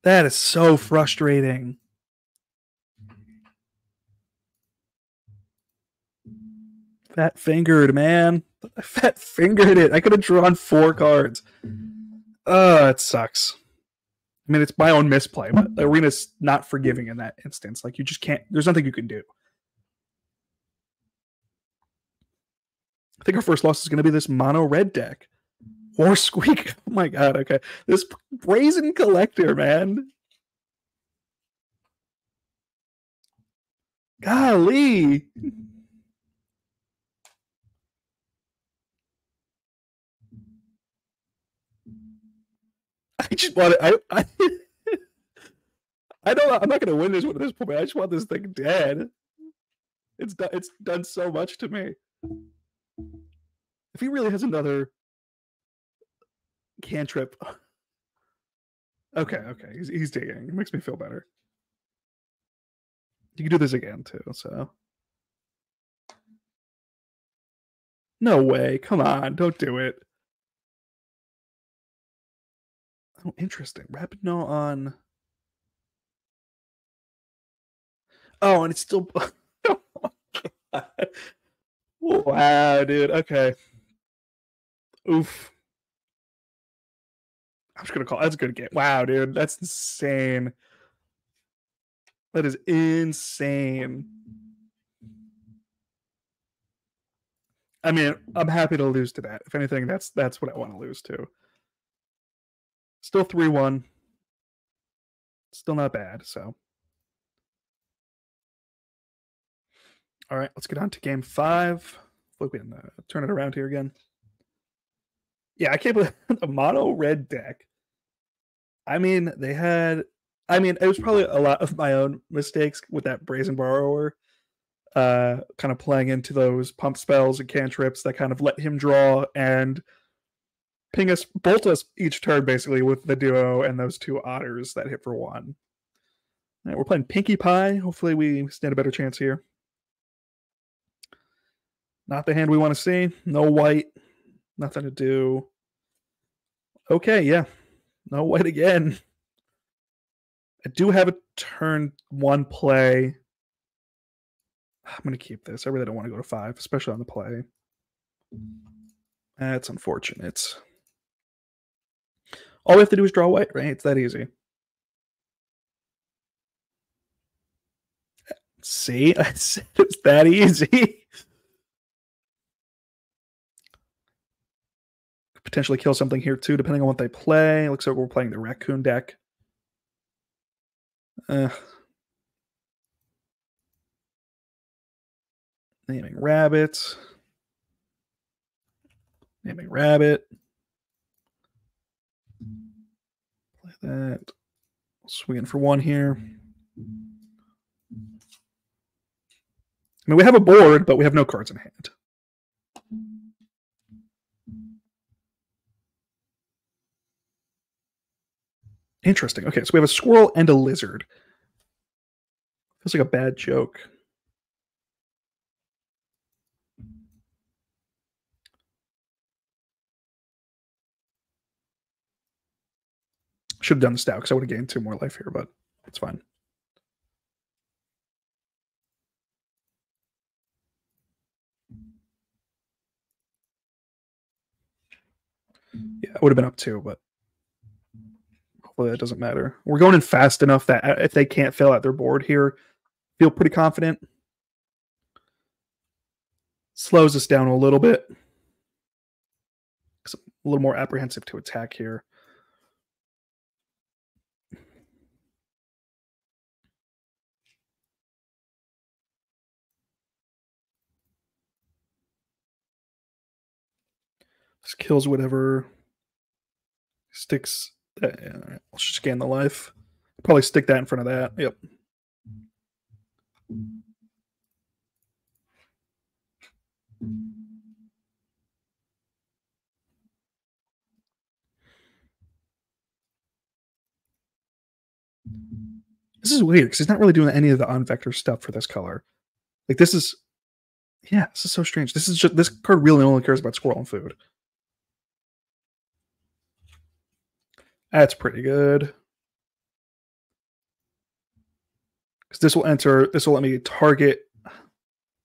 That is so frustrating. Fat fingered, man. I fat fingered it. I could have drawn 4 cards. It sucks. I mean, it's my own misplay, but the Arena's not forgiving in that instance. Like, you just can't, there's nothing you can do. I think our first loss is going to be this mono red deck. War Squeak. Oh my god, okay. This Brazen Collector, man. Golly. I just want it. I don't. I'm not going to win this one at this point. I just want this thing dead. It's done so much to me. If he really has another cantrip, okay, he's digging. It makes me feel better. You can do this again too. So no way. Come on, don't do it. Oh, interesting. Rapid no on. Oh, and it's still. Wow, dude. Okay. Oof. I'm just gonna call. That's a good game. Wow, dude. That's insane. That is insane. I mean, I'm happy to lose to that. If anything, that's what I want to lose to. Still 3-1. Still not bad. So, all right, let's get on to game 5. Look, we can turn it around here again. Yeah, I can't believe a mono red deck. I mean, they had. I mean, it was probably a lot of my own mistakes with that Brazen Borrower, kind of playing into those pump spells and cantrips that kind of let him draw and ping us, bolt us each turn basically with the duo and those 2 otters that hit for 1. All right, we're playing Pinkie Pie. Hopefully, we stand a better chance here. Not the hand we want to see. No white. Nothing to do. Okay, yeah. No white again. I do have a turn 1 play. I'm going to keep this. I really don't want to go to 5, especially on the play. That's unfortunate. All we have to do is draw white, right? It's that easy. See? I said it's that easy. Potentially kill something here too, depending on what they play. Looks like we're playing the Raccoon deck. Naming rabbit. Naming rabbit. Play that. Swinging for 1 here. I mean, we have a board, but we have no cards in hand. Interesting. Okay, so we have a squirrel and a lizard. Feels like a bad joke. Should have done the stout because I would have gained 2 more life here, but it's fine. Yeah, I would have been up 2, but hopefully that doesn't matter. We're going in fast enough that if they can't fill out their board here, feel pretty confident. Slows us down a little bit. A little more apprehensive to attack here. Just kills whatever sticks. Let's just scan the life. Probably stick that in front of that. Yep. This is weird because he's not really doing any of the on vector stuff for this color. Like this is, yeah, this is so strange. This is just this card really only cares about squirrel and food. That's pretty good. Because this will enter. This will let me target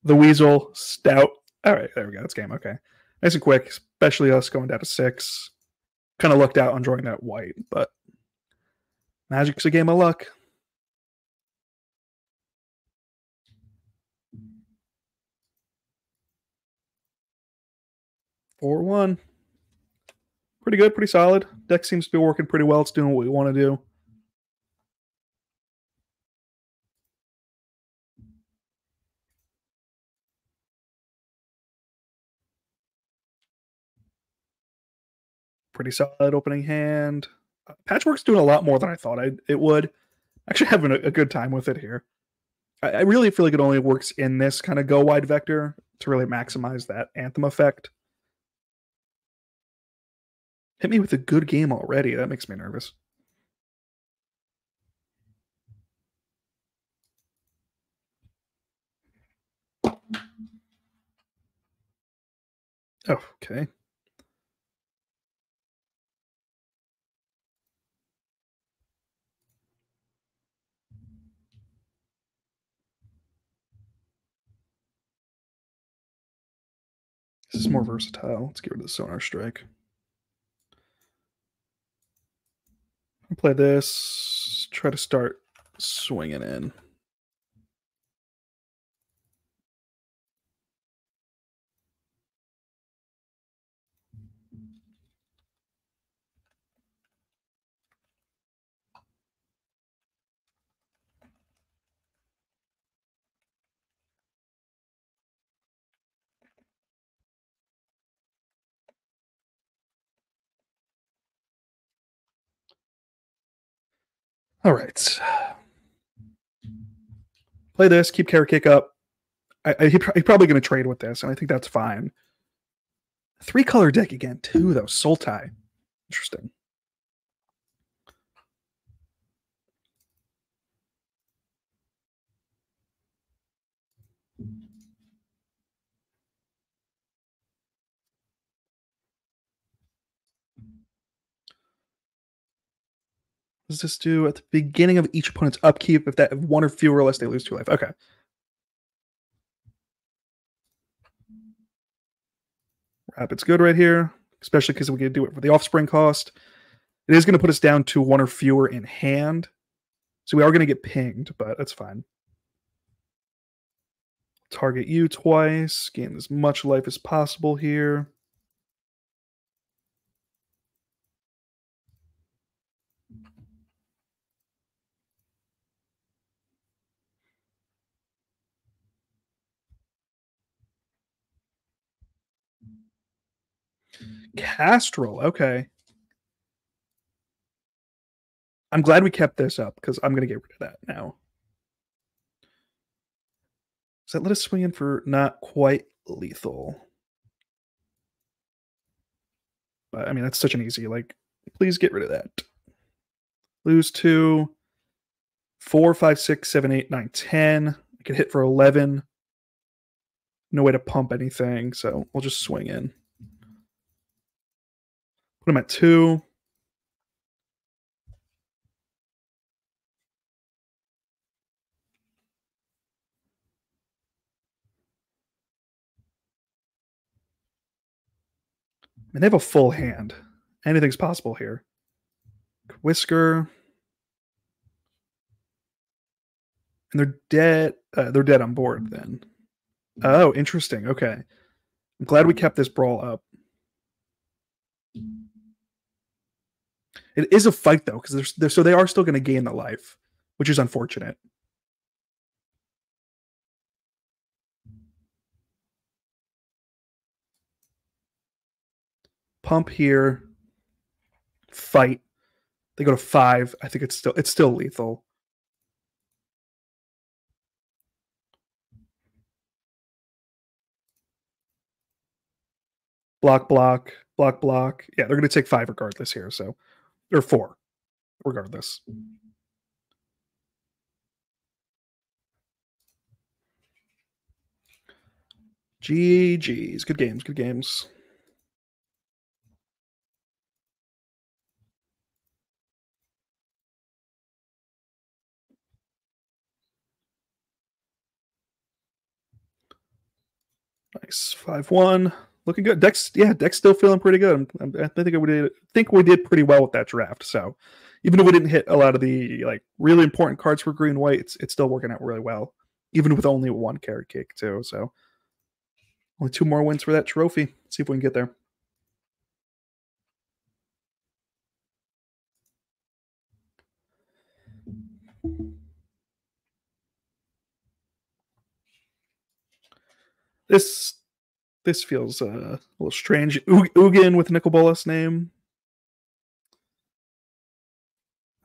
the weasel stout. All right, there we go. That's game. Okay, nice and quick. Especially us going down to 6. Kind of lucked out on drawing that white, but Magic's a game of luck. Four 1. Pretty good, pretty solid. Deck seems to be working pretty well. It's doing what we want to do. Pretty solid opening hand. Patchwork's doing a lot more than I thought it would. Actually having a good time with it here. I really feel like it only works in this kind of go wide vector to really maximize that Anthem effect. Hit me with a good game already. That makes me nervous. Oh, okay. This is more versatile. Let's get rid of the Sonar Strike. I'll play this. Try to start swinging in. All right. Play this. Keep Carrot Kick up. He's probably going to trade with this, and I think that's fine. 3-color deck again, too, though. Sultai. Interesting. What does this do? At the beginning of each opponent's upkeep, if that have one or fewer or less, they lose 2 life. Okay. Rapid's good right here, especially because we can do it for the offspring cost. It is going to put us down to 1 or fewer in hand. So we are going to get pinged, but that's fine. Target you twice. Gain as much life as possible here. Castrol, okay. I'm glad we kept this up because I'm going to get rid of that now. Does that let us swing in for not quite lethal? But I mean, that's such an easy, like, please get rid of that. Lose 2, 4, 5, 6, 7, 8, 9, 10. I could hit for 11. No way to pump anything, so we'll just swing in. Put him at 2. And they have a full hand. Anything's possible here. Whisker. And they're dead. They're dead on board then. Oh, interesting. Okay. I'm glad we kept this brawl up. It is a fight though, because so they are still going to gain the life, which is unfortunate. Pump here. Fight. They go to 5. I think it's still lethal. Block, block, block, block. Yeah, they're going to take 5 regardless here. So, or 4 regardless. GG's. Good games. Good games. Nice. 5-1. Looking good. Deck's still feeling pretty good. I think we did pretty well with that draft. So even if we didn't hit a lot of the like really important cards for green white, it's still working out really well. Even with only 1 carrot cake too. So only 2 more wins for that trophy. Let's see if we can get there. This feels a little strange. Ugin with Nicol Bolas name.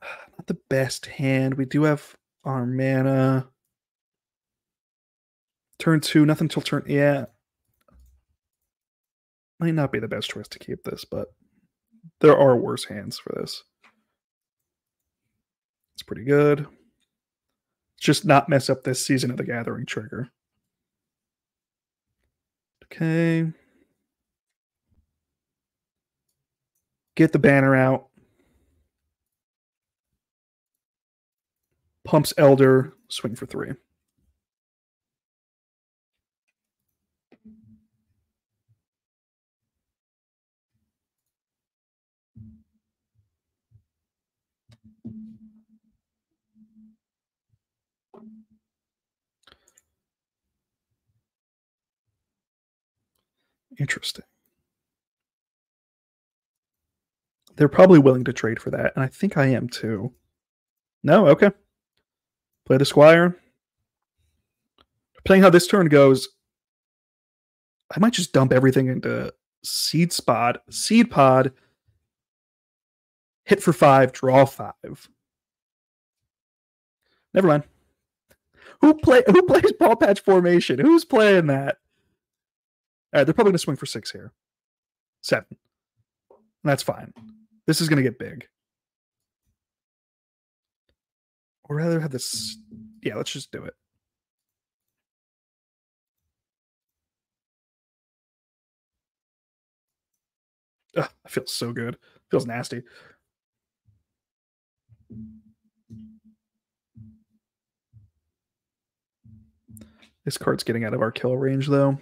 Not the best hand. We do have our mana. Turn 2, nothing till turn. Yeah. Might not be the best choice to keep this, but there are worse hands for this. It's pretty good. Just not mess up this Season of the Gathering trigger. Okay. Get the banner out. Pumps Elder, swing for 3. Interesting. They're probably willing to trade for that, and I think I am too. No? Okay. Play the Squire. Depending how this turn goes, I might just dump everything into Seed Pod, hit for 5, draw 5. Never mind. Who plays ball patch formation? Who's playing that? All right, they're probably going to swing for 6 here. 7. That's fine. This is going to get big. Or rather have this. Yeah, let's just do it. Ugh, it feels so good. It feels nasty. This card's getting out of our kill range, though.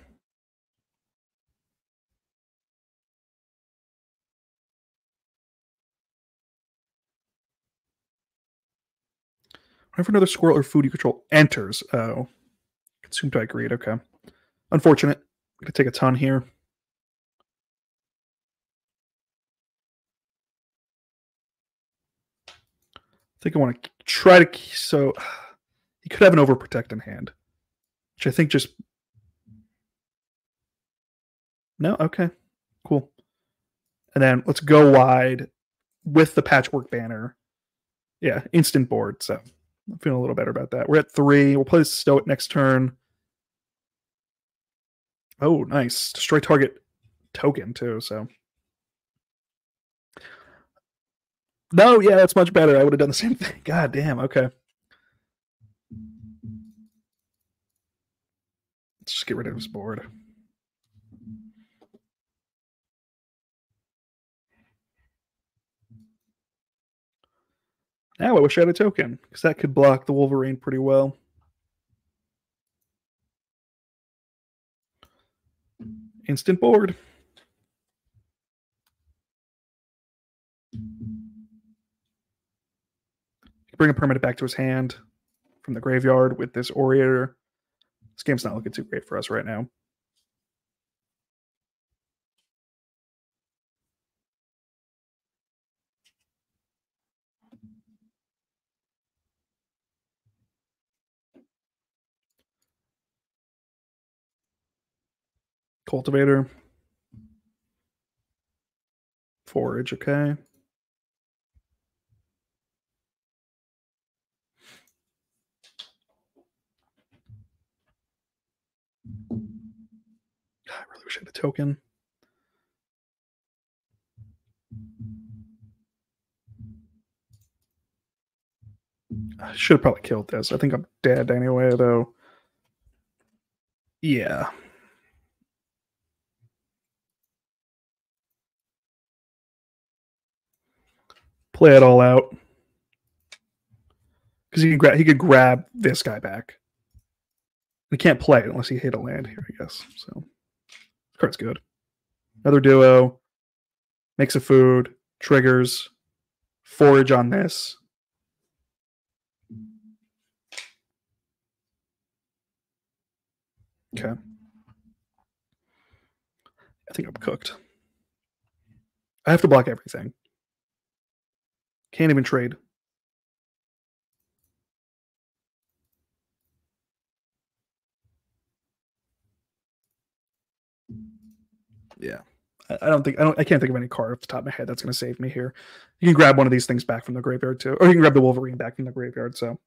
Whenever another squirrel or food you control enters. Oh. Consumed by greed. Okay. Unfortunate. I'm going to take a ton here. I think I want to try to. So he could have an overprotect in hand, which I think just. No? Okay. Cool. And then let's go wide with the patchwork banner. Yeah, instant board. So I'm feeling a little better about that. We're at 3. We'll play Stoic next turn. Oh, nice. Destroy target token, too. So. No, yeah, that's much better. I would have done the same thing. God damn. Okay. Let's just get rid of his board. Now I wish I had a token, because that could block the Wolverine pretty well. Instant board. Bring a permanent back to his hand from the graveyard with this Orator. This game's not looking too great for us right now. Cultivator. Forage, okay. I really wish I had a token. I should have probably killed this. I think I'm dead anyway, though. Yeah. Play it all out. Because he could grab this guy back. He can't play it unless he hit a land here, I guess. So this card's good. Another duo. Makes a food. Triggers. Forage on this. Okay. I think I'm cooked. I have to block everything. Can't even trade. Yeah. I can't think of any card off the top of my head that's going to save me here. You can grab one of these things back from the graveyard too, or you can grab the Wolverine back from the graveyard. So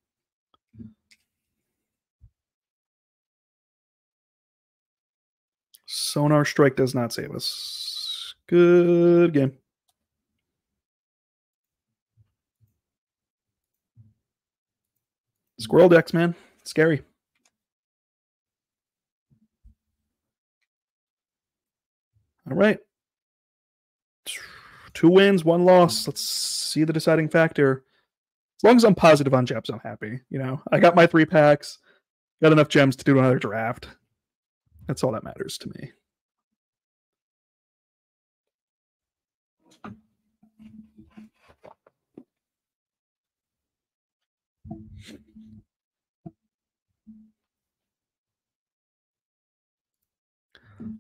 Sonar Strike does not save us. Good game. Squirrel decks, man. Scary. All right. 2 wins, 1 loss. Let's see the deciding factor. As long as I'm positive on gems, I'm happy. You know, I got my 3 packs, got enough gems to do another draft. That's all that matters to me.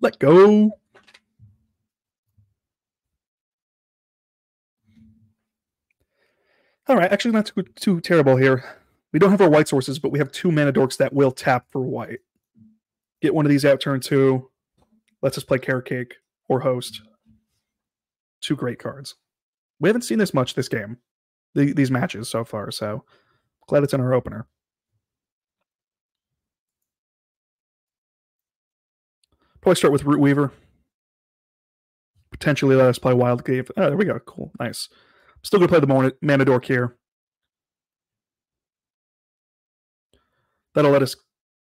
Let go. All right, actually not too terrible here. We don't have our white sources, but we have 2 mana dorks that will tap for white. Get one of these out turn 2. Lets us play Carrot Cake or Host. 2 great cards. We haven't seen this much this game, these matches so far, so glad it's in our opener. Probably start with Root Weaver. Potentially let us play Wild Cave. Oh, there we go. Cool. Nice. I'm still going to play the Mana Dork here. That'll let us...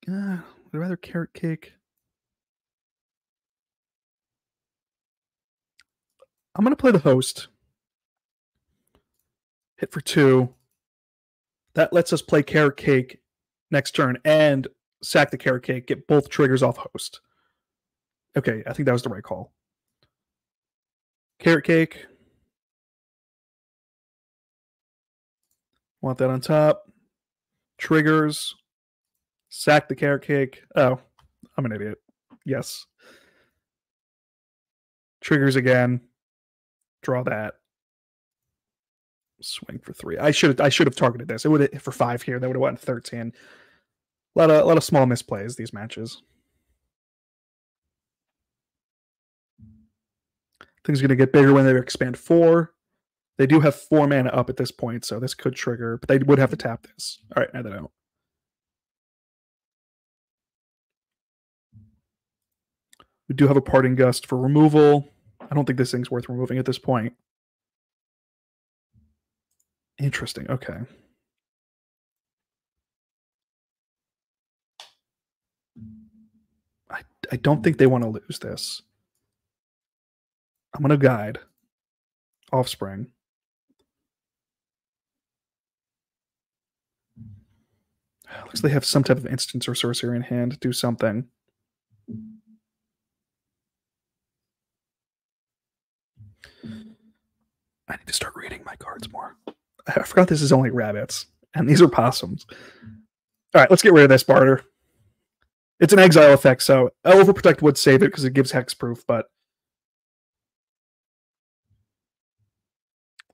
I'd rather Carrot Cake. I'm going to play the Host. Hit for 2. That lets us play Carrot Cake next turn and sack the Carrot Cake, get both triggers off Host. Okay, I think that was the right call. Carrot Cake. Want that on top. Triggers. Sack the Carrot Cake. Oh, I'm an idiot. Yes. Triggers again. Draw that. Swing for 3. I should have targeted this. It would have hit for 5 here. That would have went 13. A lot of small misplays these matches. Things are going to get bigger when they expand 4. They do have 4 mana up at this point, so this could trigger, but they would have to tap this. All right, now they don't. We do have a Parting Gust for removal. I don't think this thing's worth removing at this point. Interesting. Okay. I don't think they want to lose this. I'm going to guide. Offspring. Looks like they have some type of instance or sorcery in hand. Do something. I need to start reading my cards more. I forgot this is only rabbits, and these are possums. All right, let's get rid of this barter. It's an exile effect, so Overprotect would save it because it gives hexproof, but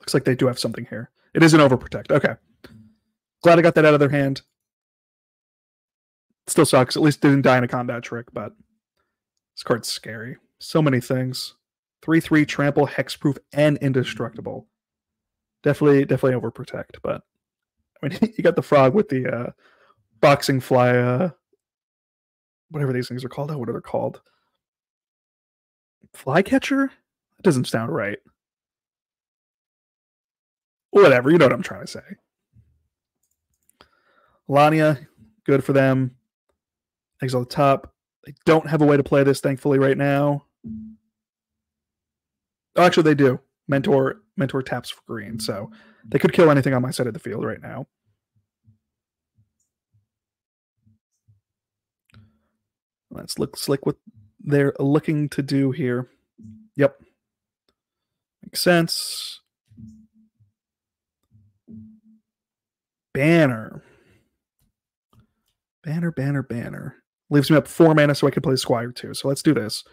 looks like they do have something here. It is an Overprotect. Okay. Glad I got that out of their hand. Still sucks. At least it didn't die in a combat trick, but this card's scary. So many things. 3/3 trample, hexproof, and indestructible. Definitely Overprotect, but I mean, you got the frog with the boxing fly, whatever these things are called. What are they called? Flycatcher? That doesn't sound right. Whatever, you know what I'm trying to say. Lania, good for them. Exile the top. They don't have a way to play this, thankfully, right now. Oh, actually, they do. Mentor taps for green, so they could kill anything on my side of the field right now. Let's look like what they're looking to do here. Yep. Makes sense. Banner. Leaves me up 4 mana so I can play Squire too. So let's do this.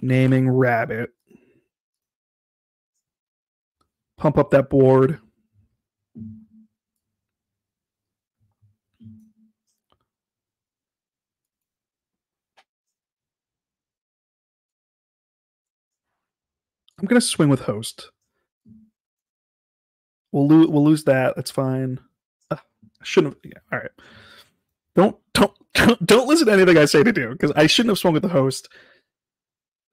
Naming Rabbit. Pump up that board. I'm gonna swing with host. We'll lose that. That's fine. I shouldn't have. Yeah, all right. Don't listen to anything I say to do, because I shouldn't have swung with the host.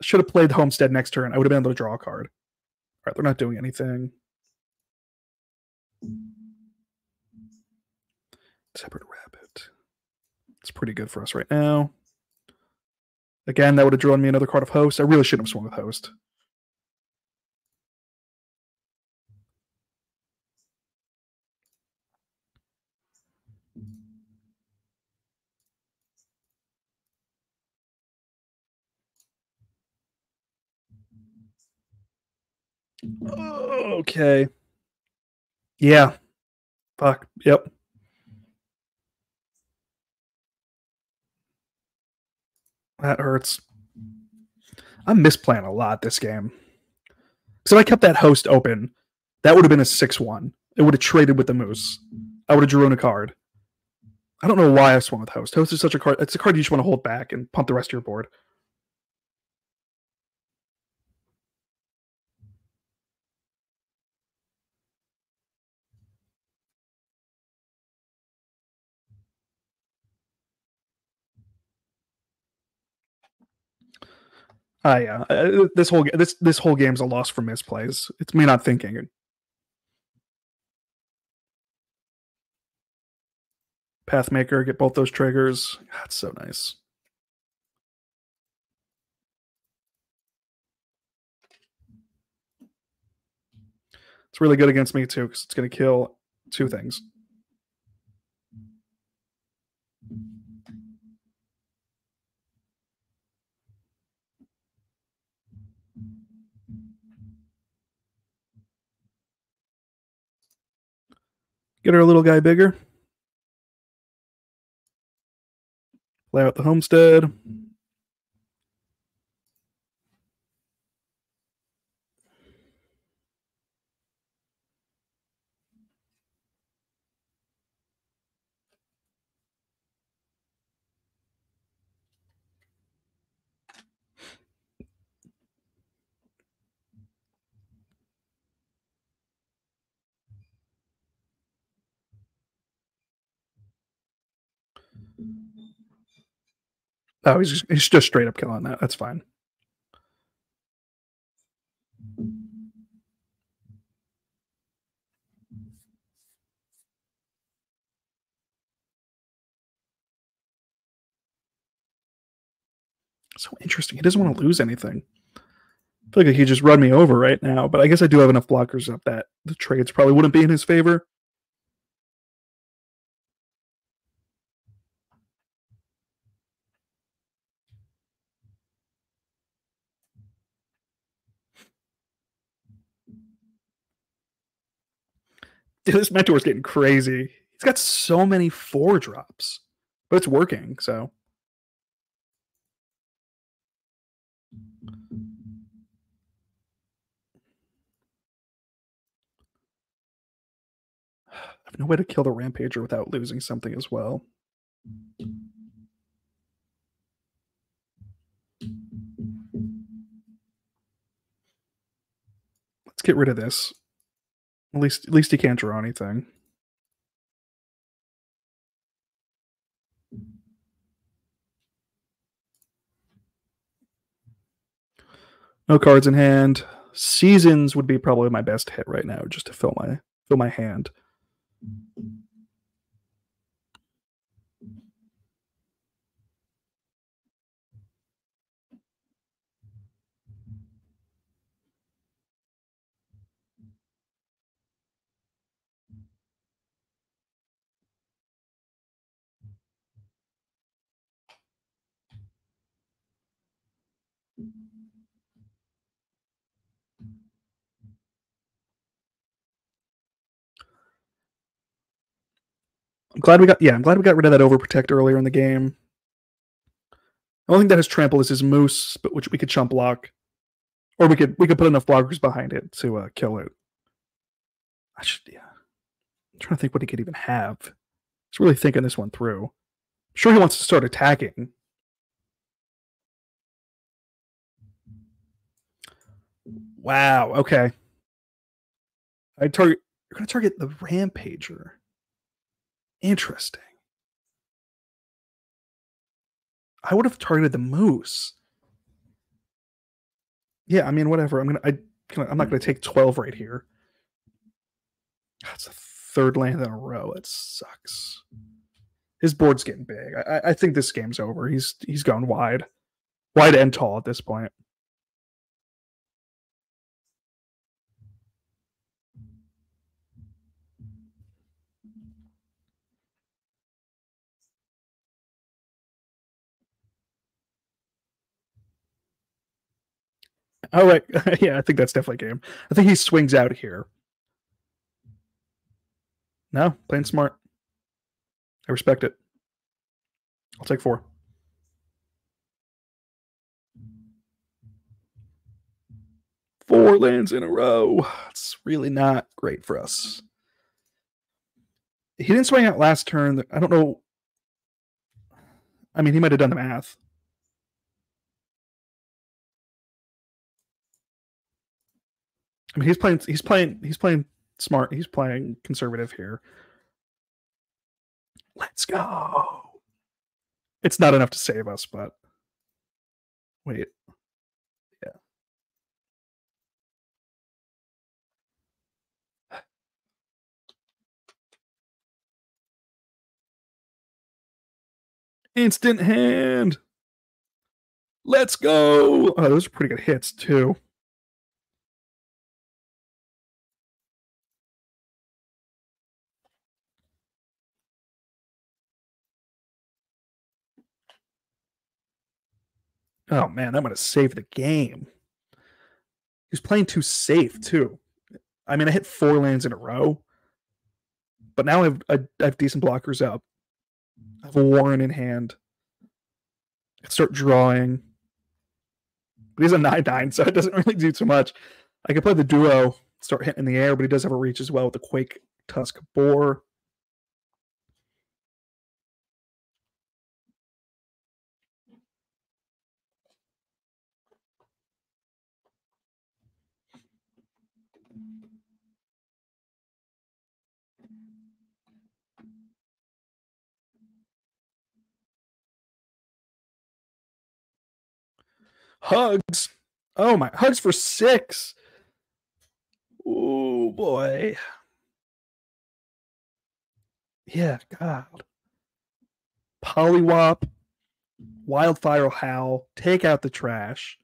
Should have played Homestead next turn. I would have been able to draw a card. All right, they're not doing anything. Separate Rabbit. It's pretty good for us right now. Again, that would have drawn me another card of host. I really shouldn't have swung with host. Okay. Yeah. Fuck. Yep. That hurts. I'm misplaying a lot this game. So if I kept that host open, that would have been a 6-1. It would have traded with the Moose. I would have drawn a card. I don't know why I swung with host. Host is such a card. It's a card you just want to hold back and pump the rest of your board. Yeah. This whole game's a loss for misplays. It's me not thinking. Pathmaker, get both those triggers. That's so nice. It's really good against me too, because it's going to kill two things. Get our little guy bigger. Play out the Homestead. Oh, he's just straight up killing that. That's fine. So interesting. He doesn't want to lose anything. I feel like he just run me over right now, but I guess I do have enough blockers up that the trades probably wouldn't be in his favor. Dude, this mentor's getting crazy. He's got so many 4-drops, but it's working, so. I have no way to kill the Rampager without losing something as well. Let's get rid of this. At least he can't draw anything. No cards in hand. Seasons would be probably my best hit right now, just to fill my hand. I'm glad we got rid of that overprotect earlier in the game. The only thing that has trample is his Moose, but which we could chump block, or we could put enough blockers behind it to kill it. I'm trying to think what he could even have. He's really thinking this one through. I'm sure he wants to start attacking. Wow. Okay. I target. You're gonna target the Rampager. Interesting. I would have targeted the Moose. Yeah. I mean, whatever. I'm not gonna take 12 right here. That's the third land in a row. It sucks. His board's getting big. I think this game's over. He's going wide and tall at this point. All right, yeah, I think that's definitely game. I think he swings out here. No, playing smart. I respect it. I'll take 4. 4 lands in a row. It's really not great for us. He didn't swing out last turn. I don't know. I mean, he might have done the math. I mean, he's playing smart. He's playing conservative here. Let's go. It's not enough to save us, but wait. Yeah. Instant hand. Let's go. Oh, those are pretty good hits, too. Oh, man, I'm going to save the game. He's playing too safe, too. I mean, I hit 4 lands in a row, but now I have decent blockers up. I have a Warren in hand. I start drawing. But he's a 9/9, so it doesn't really do too much. I could play the duo, start hitting in the air, but he does have a reach as well with the Quake Tusk Boar. Hugs. Oh my, hugs for 6. Oh boy. Yeah, God. Polywop, Wildfire Howl, take out the trash.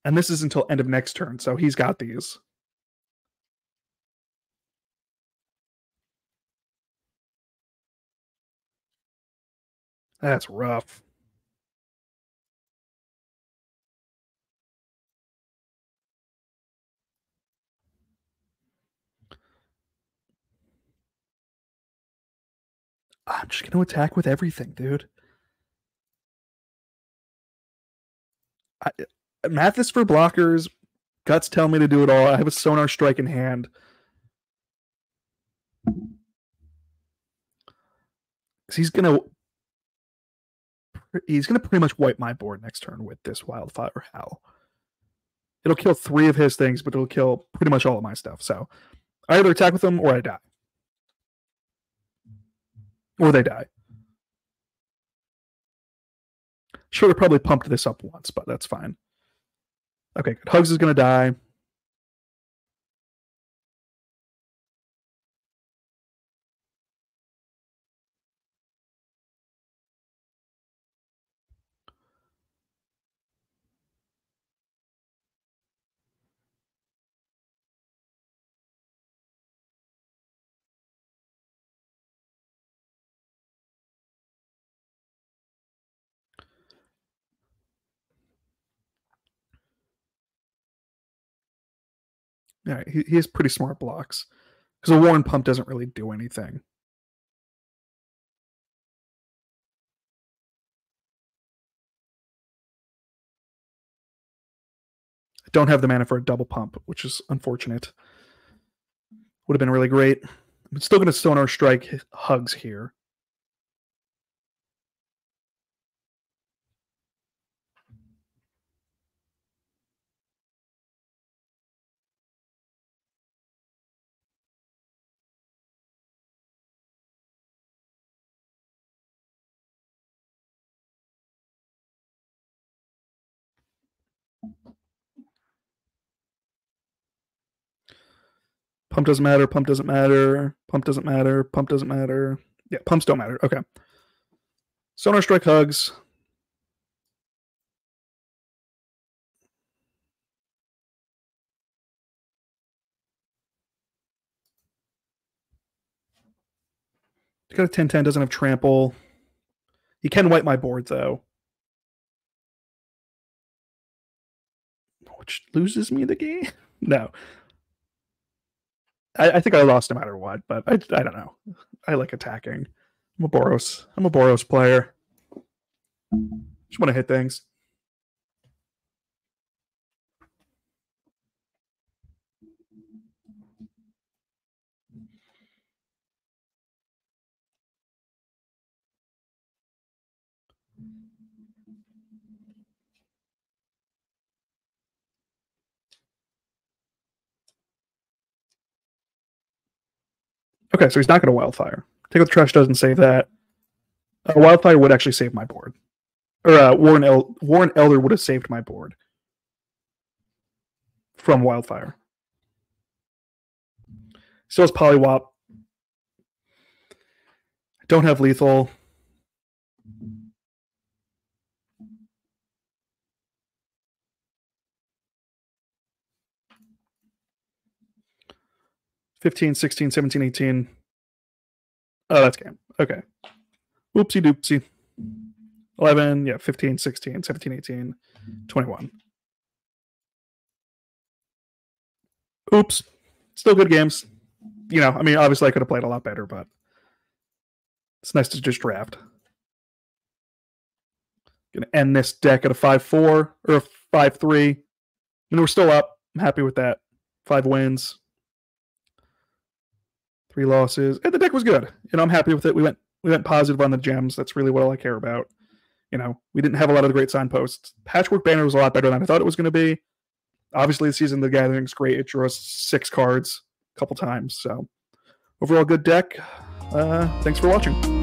And this is until end of next turn, so he's got these. That's rough. I'm just going to attack with everything, dude. Math is for blockers. Guts tell me to do it all. I have a Sonar Strike in hand. He's gonna pretty much wipe my board next turn with this Wildfire Howl. It'll kill 3 of his things, but it'll kill pretty much all of my stuff. So I either attack with them or I die. Or they die. Should have probably pumped this up once, but that's fine. Okay, good. Hugs is gonna die. Yeah, he has pretty smart blocks. Because a Warren Pump doesn't really do anything. I don't have the mana for a double pump, which is unfortunate. Would have been really great. I'm still going to Sonar Strike Hugs here. Pump doesn't matter. Pump doesn't matter. Pump doesn't matter. Pump doesn't matter. Yeah, pumps don't matter. Okay. Sonar Strike Hugs. Got a 10-10, doesn't have trample. He can wipe my board, though. Which loses me the game? No. I think I lost no matter what, but I don't know. I like attacking. I'm a Boros player. Just want to hit things. Okay, so he's not going to Wildfire. Take Out the Trash doesn't save that. Wildfire would actually save my board. Or Warren Elder would have saved my board from Wildfire. Still has Polywop. Don't have lethal. $15, $16, $17, $18. Oh, that's game. Okay. Oopsie doopsie. 11, yeah, 15, 16, 17, 18, 21. Oops. Still good games. You know, I mean, obviously I could have played a lot better, but it's nice to just draft. Gonna end this deck at a 5-4 or a 5-3. I mean, we're still up. I'm happy with that. 5 wins. 3 losses. And the deck was good. You know, I'm happy with it. We went positive on the gems. That's really what all I care about. You know, we didn't have a lot of the great signposts. Patchwork Banner was a lot better than I thought it was going to be. Obviously, the Season of the Gathering's great. It drew us 6 cards a couple times. So, overall, good deck. Thanks for watching.